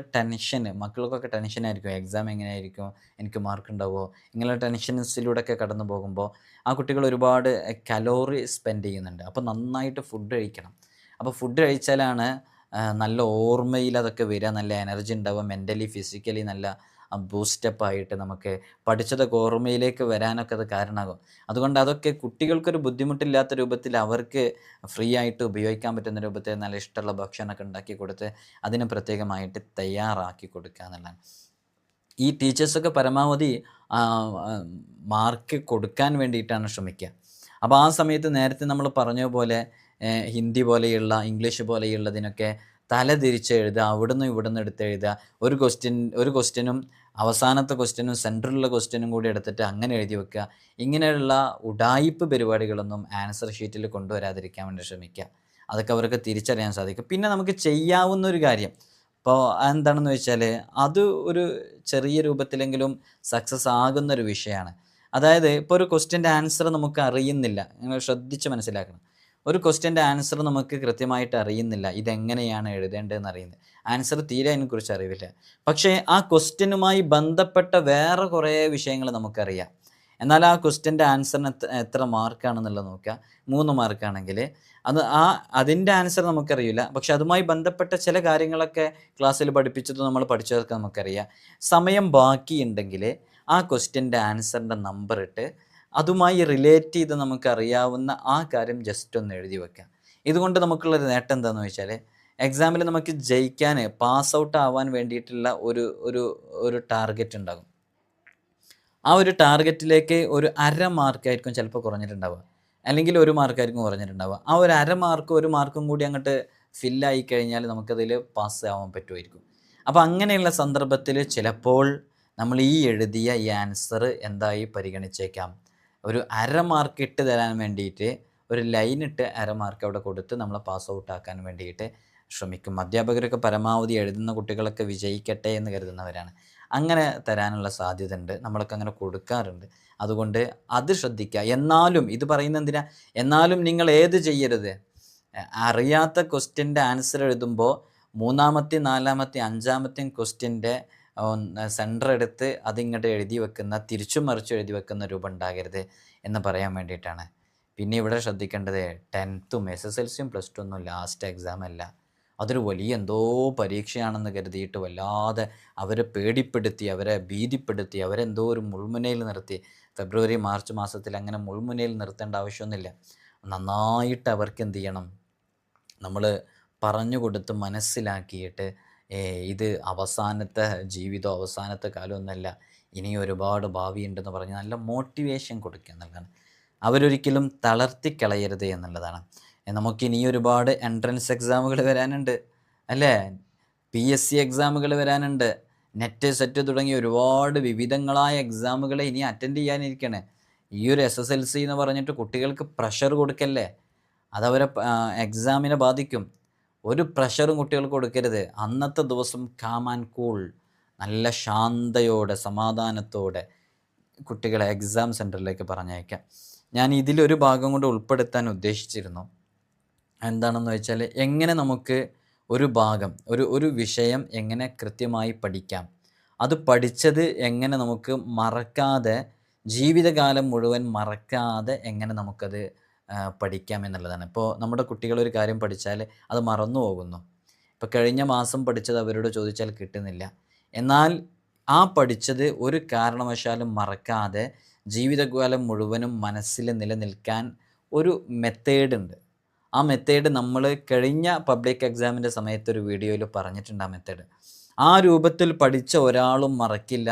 മക്കൾക്കൊക്കെ ടെൻഷനായിരിക്കും, എക്സാം എങ്ങനെയായിരിക്കും, എനിക്ക് മാർക്ക് ഉണ്ടാവുമോ, ഇങ്ങനെയുള്ള ടെൻഷൻസിലൂടെയൊക്കെ കടന്നു പോകുമ്പോൾ ആ കുട്ടികൾ ഒരുപാട് കലോറി സ്പെൻഡ് ചെയ്യുന്നുണ്ട്. അപ്പോൾ നന്നായിട്ട് ഫുഡ് കഴിക്കണം. അപ്പോൾ ഫുഡ് കഴിച്ചാലാണ് നല്ല ഓർമ്മയിൽ അതൊക്കെ വരിക, നല്ല എനർജി ഉണ്ടാവുക, മെൻ്റലി ഫിസിക്കലി നല്ല ബൂസ്റ്റപ്പായിട്ട് നമുക്ക് പഠിച്ചതൊക്കെ ഓർമ്മയിലേക്ക് വരാനൊക്കെ അത് കാരണമാകും. അതുകൊണ്ട് അതൊക്കെ കുട്ടികൾക്കൊരു ബുദ്ധിമുട്ടില്ലാത്ത രൂപത്തിൽ അവർക്ക് ഫ്രീ ആയിട്ട് ഉപയോഗിക്കാൻ പറ്റുന്ന രൂപത്തിൽ നല്ല ഇഷ്ടമുള്ള ഭക്ഷണമൊക്കെ ഉണ്ടാക്കി കൊടുത്ത് അതിന് പ്രത്യേകമായിട്ട് തയ്യാറാക്കി കൊടുക്കുക എന്നുള്ളതാണ്. ഈ ടീച്ചേഴ്സൊക്കെ പരമാവധി മാർക്ക് കൊടുക്കാൻ വേണ്ടിയിട്ടാണ് ശ്രമിക്കുക. അപ്പോൾ ആ സമയത്ത് നേരത്തെ നമ്മൾ പറഞ്ഞ പോലെ ഹിന്ദി പോലെയുള്ള ഇംഗ്ലീഷ് പോലെയുള്ളതിനൊക്കെ തല തിരിച്ച് എഴുതുക, അവിടുന്ന് ഇവിടുന്ന് എടുത്ത് എഴുതുക. ഒരു ക്വസ്റ്റ്യനും അവസാനത്തെ ക്വസ്റ്റ്യനും സെൻറ്ററിലുള്ള ക്വസ്റ്റ്യനും കൂടി എടുത്തിട്ട് അങ്ങനെ എഴുതി വെക്കുക. ഇങ്ങനെയുള്ള ഉഡായിപ്പ് പരിപാടികളൊന്നും ആൻസർ ഷീറ്റിൽ കൊണ്ടുവരാതിരിക്കാൻ വേണ്ടി ശ്രമിക്കുക. അതൊക്കെ അവർക്ക് തിരിച്ചറിയാൻ സാധിക്കും. പിന്നെ നമുക്ക് ചെയ്യാവുന്ന ഒരു കാര്യം, ഇപ്പോൾ എന്താണെന്ന് വെച്ചാൽ, അത് ഒരു ചെറിയ രൂപത്തിലെങ്കിലും സക്സസ് ആകുന്നൊരു വിഷയമാണ്. അതായത് ഇപ്പോൾ ഒരു ക്വസ്റ്റ്യൻ്റെ ആൻസർ നമുക്ക് അറിയുന്നില്ല, നിങ്ങൾ ശ്രദ്ധിച്ച് മനസ്സിലാക്കണം. ഒരു ക്വസ്റ്റ്യൻ്റെ ആൻസർ നമുക്ക് കൃത്യമായിട്ട് അറിയുന്നില്ല, ഇതെങ്ങനെയാണ് എഴുതേണ്ടതെന്ന് അറിയുന്നത്, ആൻസർ തീരെ അതിനെക്കുറിച്ച് അറിവില്ല. പക്ഷേ ആ ക്വസ്റ്റ്യനുമായി ബന്ധപ്പെട്ട വേറെ കുറേ വിഷയങ്ങൾ നമുക്കറിയാം. എന്നാൽ ആ ക്വസ്റ്റ്യൻ്റെ ആൻസറിന് എത്ര മാർക്കാണെന്നുള്ളത് നോക്കുക. 3 മാർക്കാണെങ്കിൽ അതിൻ്റെ ആൻസർ നമുക്കറിയില്ല, പക്ഷെ അതുമായി ബന്ധപ്പെട്ട ചില കാര്യങ്ങളൊക്കെ ക്ലാസ്സിൽ പഠിപ്പിച്ചത് നമ്മൾ പഠിച്ചതൊക്കെ നമുക്കറിയാം. സമയം ബാക്കിയുണ്ടെങ്കിൽ ആ ക്വസ്റ്റ്യൻ്റെ ആൻസറിൻ്റെ നമ്പർ ഇട്ട് അതുമായി റിലേറ്റ് ചെയ്ത് നമുക്കറിയാവുന്ന ആ കാര്യം ജസ്റ്റ് ഒന്ന് എഴുതി വെക്കാം. ഇതുകൊണ്ട് നമുക്കുള്ളൊരു നേട്ടം എന്താണെന്ന് വെച്ചാൽ, എക്സാമിൽ നമുക്ക് ജയിക്കാൻ, പാസ് ഔട്ട് ആവാൻ വേണ്ടിയിട്ടുള്ള ഒരു ടാർഗറ്റ് ഉണ്ടാകും. ആ ഒരു ടാർഗറ്റിലേക്ക് ഒരു 1/2 മാർക്കായിരിക്കും ചിലപ്പോൾ കുറഞ്ഞിട്ടുണ്ടാവുക, അല്ലെങ്കിൽ 1 മാർക്കായിരിക്കും കുറഞ്ഞിട്ടുണ്ടാവുക. ആ ഒരു 1/2 മാർക്ക് 1 മാർക്കും കൂടി അങ്ങോട്ട് ഫില്ലായി കഴിഞ്ഞാൽ നമുക്കതിൽ പാസ് ആവാൻ പറ്റുമായിരിക്കും. അപ്പോൾ അങ്ങനെയുള്ള സന്ദർഭത്തിൽ ചിലപ്പോൾ നമ്മൾ ഈ എഴുതിയ ഈ ആൻസർ എന്തായി പരിഗണിച്ചേക്കാം. ഒരു 1/2 മാർക്ക് ഇട്ട് തരാൻ വേണ്ടിയിട്ട് ഒരു ലൈനിട്ട് 1/2 മാർക്ക് അവിടെ കൊടുത്ത് നമ്മളെ പാസ് ഔട്ട് ആക്കാൻ വേണ്ടിയിട്ട് ശ്രമിക്കും. അധ്യാപകരൊക്കെ പരമാവധി എഴുതുന്ന കുട്ടികളൊക്കെ വിജയിക്കട്ടെ എന്ന് കരുതുന്നവരാണ്. അങ്ങനെ തരാനുള്ള സാധ്യത ഉണ്ട്, നമ്മളൊക്കെ അങ്ങനെ കൊടുക്കാറുണ്ട്. അതുകൊണ്ട് അത് ശ്രദ്ധിക്കുക. എന്നാലും ഇത് പറയുന്നത് എന്തിനാ, എന്നാലും നിങ്ങൾ ഏത് ചെയ്യരുത്, അറിയാത്ത ക്വസ്റ്റ്യൻ്റെ ആൻസർ എഴുതുമ്പോൾ 3-ാമത്തെയും 4-ാമത്തെയും 5-ാമത്തെയും ക്വസ്റ്റ്യൻ്റെ സെൻറ്റർ എടുത്ത് അതിങ്ങോട്ട് എഴുതി വെക്കുന്ന, തിരിച്ചും മറിച്ചും എഴുതി വെക്കുന്ന രൂപം ഉണ്ടാകരുത് എന്ന് പറയാൻ വേണ്ടിയിട്ടാണ്. പിന്നെ ഇവിടെ ശ്രദ്ധിക്കേണ്ടത്, 10th SSLC +2 ഒന്നും ലാസ്റ്റ് എക്സാം അല്ല. അതൊരു വലിയ എന്തോ പരീക്ഷയാണെന്ന് കരുതിയിട്ട് വല്ലാതെ അവരെ പേടിപ്പെടുത്തി, അവരെ ഭീതിപ്പെടുത്തി, അവരെന്തോ ഒരു മുൾമുനയിൽ നിർത്തി, ഫെബ്രുവരി മാർച്ച് മാസത്തിൽ അങ്ങനെ മുൾമുനയിൽ നിർത്തേണ്ട ആവശ്യമൊന്നുമില്ല. നന്നായിട്ട് അവർക്ക് എന്ത് ചെയ്യണം, നമ്മൾ പറഞ്ഞു കൊടുത്ത് മനസ്സിലാക്കിയിട്ട്, ഇത് അവസാനത്തെ ജീവിതം, അവസാനത്തെ കാലമൊന്നുമല്ല, ഇനി ഒരുപാട് ഭാവിയുണ്ടെന്ന് പറഞ്ഞ് നല്ല മോട്ടിവേഷൻ കൊടുക്കുക എന്നുള്ളതാണ്. അവരൊരിക്കലും തളർത്തിക്കളയരുത് എന്നുള്ളതാണ്. നമുക്കിനി ഒരുപാട് എൻട്രൻസ് എക്സാമുകൾ വരാനുണ്ട്. അല്ലേ? PSC എക്സാമുകൾ വരാനുണ്ട്. നെറ്റ്, സെറ്റ് തുടങ്ങി ഒരുപാട് വിവിധങ്ങളായ എക്സാമുകൾ ഇനി അറ്റൻഡ് ചെയ്യാനിരിക്കണേ. ഈ ഒരു SSLC എന്ന് പറഞ്ഞിട്ട് കുട്ടികൾക്ക് പ്രഷർ കൊടുക്കല്ലേ. അതവരെ എക്സാമിനെ ബാധിക്കും. ഒരു പ്രഷറും കുട്ടികൾക്ക് കൊടുക്കരുത്. അന്നത്തെ ദിവസം കാം ആൻഡ് കൂൾ, നല്ല ശാന്തയോടെ സമാധാനത്തോടെ കുട്ടികളെ എക്സാം സെൻറ്ററിലേക്ക് പറഞ്ഞയക്കാം. ഞാൻ ഇതിലൊരു ഭാഗം കൊണ്ട് ഉൾപ്പെടുത്താൻ ഉദ്ദേശിച്ചിരുന്നു. എന്താണെന്ന് വെച്ചാൽ, എങ്ങനെ നമുക്ക് ഒരു ഭാഗം, ഒരു വിഷയം എങ്ങനെ കൃത്യമായി പഠിക്കാം, അത് പഠിച്ചത് എങ്ങനെ നമുക്ക് മറക്കാതെ, ജീവിതകാലം മുഴുവൻ മറക്കാതെ എങ്ങനെ നമുക്കത് പഠിക്കാം എന്നുള്ളതാണ്. ഇപ്പോൾ നമ്മുടെ കുട്ടികളൊരു കാര്യം പഠിച്ചാൽ അത് മറന്നു പോകുന്നു. ഇപ്പോൾ കഴിഞ്ഞ മാസം പഠിച്ചത് അവരോട് ചോദിച്ചാൽ കിട്ടുന്നില്ല. എന്നാൽ ആ പഠിച്ചത് ഒരു കാരണവശാലും മറക്കാതെ ജീവിതകാലം മുഴുവനും മനസ്സിൽ നിലനിൽക്കാൻ ഒരു മെത്തേഡുണ്ട്. ആ മെത്തേഡ് നമ്മൾ കഴിഞ്ഞ പബ്ലിക് എക്സാമിൻ്റെ സമയത്ത് ഒരു വീഡിയോയിൽ പറഞ്ഞിട്ടുണ്ട്. ആ മെത്തേഡ് ആ രൂപത്തിൽ പഠിച്ച ഒരാളും മറക്കില്ല.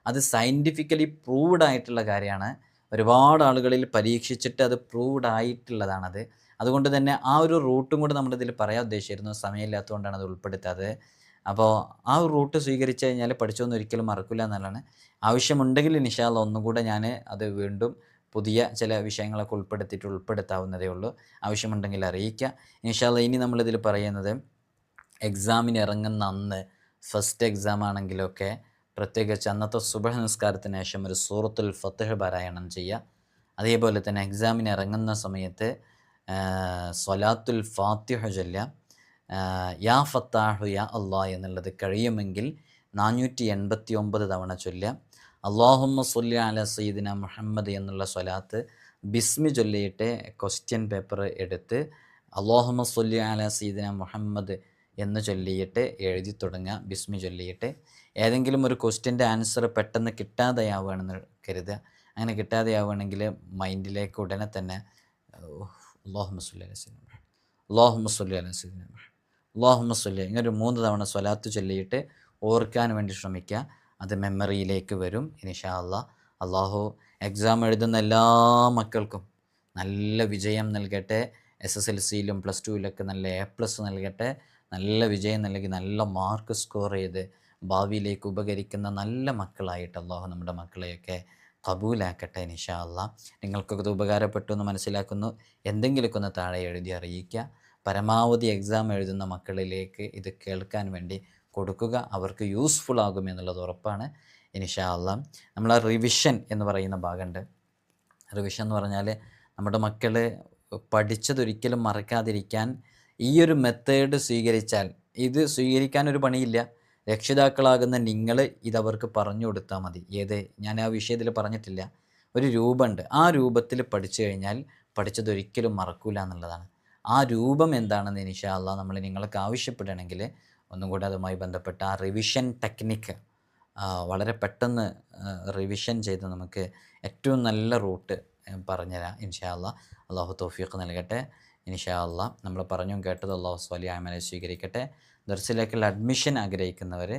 അത് സയൻറ്റിഫിക്കലി പ്രൂവ്ഡ് ആയിട്ടുള്ള കാര്യമാണ്. ഒരുപാട് ആളുകളിൽ പരീക്ഷിച്ചിട്ട് അത് പ്രൂവ്ഡ് ആയിട്ടുള്ളതാണത്. അതുകൊണ്ട് തന്നെ ആ ഒരു റൂട്ടും കൂടെ നമ്മളിതിൽ പറയാൻ ഉദ്ദേശിച്ചിരുന്നു. സമയമില്ലാത്തതുകൊണ്ടാണ് അത് ഉൾപ്പെടുത്താതെ. അപ്പോൾ ആ ഒരു റൂട്ട് സ്വീകരിച്ചു കഴിഞ്ഞാൽ പഠിച്ചൊന്നും ഒരിക്കലും മറക്കില്ല എന്നുള്ളതാണ്. ആവശ്യമുണ്ടെങ്കിൽ ഇൻഷാ അല്ലാഹ് ഒന്നുകൂടെ ഞാൻ അത് വീണ്ടും പുതിയ ചില വിഷയങ്ങളൊക്കെ ഉൾപ്പെടുത്താവുന്നതേ ഉള്ളൂ. ആവശ്യമുണ്ടെങ്കിൽ അറിയിക്കുക. ഇൻഷാ അല്ലാഹ് ഇനി നമ്മളിതിൽ പറയുന്നത്, എക്സാമിന് ഇറങ്ങുന്ന അന്ന്, ഫസ്റ്റ് എക്സാം ആണെങ്കിലൊക്കെ പ്രത്യേകിച്ച് അന്നത്തെ സുബ്ഹ് നിസ്കാരത്തിന് ശേഷം ഒരു സൂറത്തുൽ ഫത്ഹ് പാരായണം ചെയ്യുക. അതേപോലെ തന്നെ എക്സാമിന് ഇറങ്ങുന്ന സമയത്ത് സ്വലാത്തുൽ ഫാത്തിഹ ചൊല്ലുക. യാ ഫത്താഹു യാ അള്ളാഹ് എന്നുള്ളത് കഴിയുമെങ്കിൽ 489 തവണ ചൊല്ലുക. അല്ലാഹുമ്മ സ്വല്ലി അലാ സയ്യിദിന മുഹമ്മദ് എന്നുള്ള സ്വലാത്ത് ബിസ്മി ചൊല്ലിയിട്ട് ക്വസ്റ്റ്യൻ പേപ്പർ എടുത്ത് അല്ലാഹുമ്മ സ്വല്ലി അലാ സയ്യിദിന മുഹമ്മദ് എന്ന് ചൊല്ലിയിട്ട് എഴുതി തുടങ്ങുക. ബിസ്മി ചൊല്ലിയിട്ട് ഏതെങ്കിലും ഒരു ക്വസ്റ്റ്യൻ്റെ ആൻസർ പെട്ടെന്ന് കിട്ടാതെയാവുകയാണെന്ന് കരുതുക. അങ്ങനെ കിട്ടാതെയാവുകയാണെങ്കിൽ മൈൻഡിലേക്ക് ഉടനെ തന്നെ അല്ലാഹുമ്മ സ്വല്ലി അലാ സയ്യിദിന മുഹമ്മദ്, അല്ലാഹുമ്മ സ്വല്ലി അലാ സയ്യിദിന മുഹമ്മദ്, അല്ലാഹുമ്മ സ്വല്ലി, ഇങ്ങനെ ഒരു 3 തവണ സ്വലാത്ത് ചൊല്ലിയിട്ട് ഓർക്കാൻ വേണ്ടി ശ്രമിക്കുക. അത് മെമ്മറിയിലേക്ക് വരും ഇൻഷാ അല്ലാഹ്. അള്ളാഹു എക്സാം എഴുതുന്ന എല്ലാ മക്കൾക്കും നല്ല വിജയം നൽകട്ടെ. SSLCയിലും പ്ലസ് ടുവിലൊക്കെ നല്ല A+ നൽകട്ടെ. നല്ല വിജയം നൽകി നല്ല മാർക്ക് സ്കോർ ചെയ്ത് ഭാവിയിലേക്ക് ഉപകരിക്കുന്ന നല്ല മക്കളായിട്ട് അള്ളാഹു നമ്മുടെ മക്കളെയൊക്കെ കബൂലാക്കട്ടെ ഇൻഷാ അല്ലാഹ്. നിങ്ങൾക്കൊക്കെ ഇത് ഉപകാരപ്പെട്ടു എന്ന് മനസ്സിലാക്കുന്നു. എന്തെങ്കിലുമൊക്കെ ഒന്ന് താഴെ എഴുതി അറിയിക്കുക. പരമാവധി എക്സാം എഴുതുന്ന മക്കളിലേക്ക് ഇത് കേൾക്കാൻ വേണ്ടി കൊടുക്കുക. അവർക്ക് യൂസ്ഫുൾ ആകുമെന്നുള്ളത് ഉറപ്പാണ് ഇൻഷാ അല്ലാഹ്. നമ്മൾ റിവിഷൻ എന്ന് പറയുന്ന ഭാഗമുണ്ട്. റിവിഷൻ എന്ന് പറഞ്ഞാൽ നമ്മുടെ മക്കൾ പഠിച്ചതൊരിക്കലും മറക്കാതിരിക്കാൻ ഈ ഒരു മെത്തേഡ് സ്വീകരിച്ചാൽ, ഇത് സ്വീകരിക്കാൻ ഒരു പണിയില്ല. രക്ഷിതാക്കളാകുന്ന നിങ്ങൾ ഇതവർക്ക് പറഞ്ഞു കൊടുത്താൽ മതി. ഞാൻ ആ വിഷയത്തിൽ പറഞ്ഞിട്ടില്ല. ഒരു രൂപമുണ്ട്. ആ രൂപത്തിൽ പഠിച്ചു കഴിഞ്ഞാൽ പഠിച്ചതൊരിക്കലും മറക്കൂല എന്നുള്ളതാണ്. ആ രൂപം എന്താണെന്ന് ഇൻഷാ അല്ലാഹ് നമ്മൾ നിങ്ങൾക്ക് ആവശ്യപ്പെടുകയാണെങ്കിൽ ഒന്നും കൂടെ അതുമായി ബന്ധപ്പെട്ട ആ റിവിഷൻ ടെക്നിക്ക് വളരെ പെട്ടെന്ന് റിവിഷൻ ചെയ്ത് നമുക്ക് ഏറ്റവും നല്ല റൂട്ട് പറഞ്ഞുതരാം ഇൻഷാ അല്ലാഹ്. അള്ളാഹു തൗഫീഖ് നൽകട്ടെ ഇൻഷാ അല്ലാഹ്. നമ്മൾ പറഞ്ഞും കേട്ടത് അള്ളാഹു സ്വാലിഹ് അമലെ സ്വീകരിക്കട്ടെ. ദർസിലേക്കുള്ള അഡ്മിഷൻ ആഗ്രഹിക്കുന്നവർ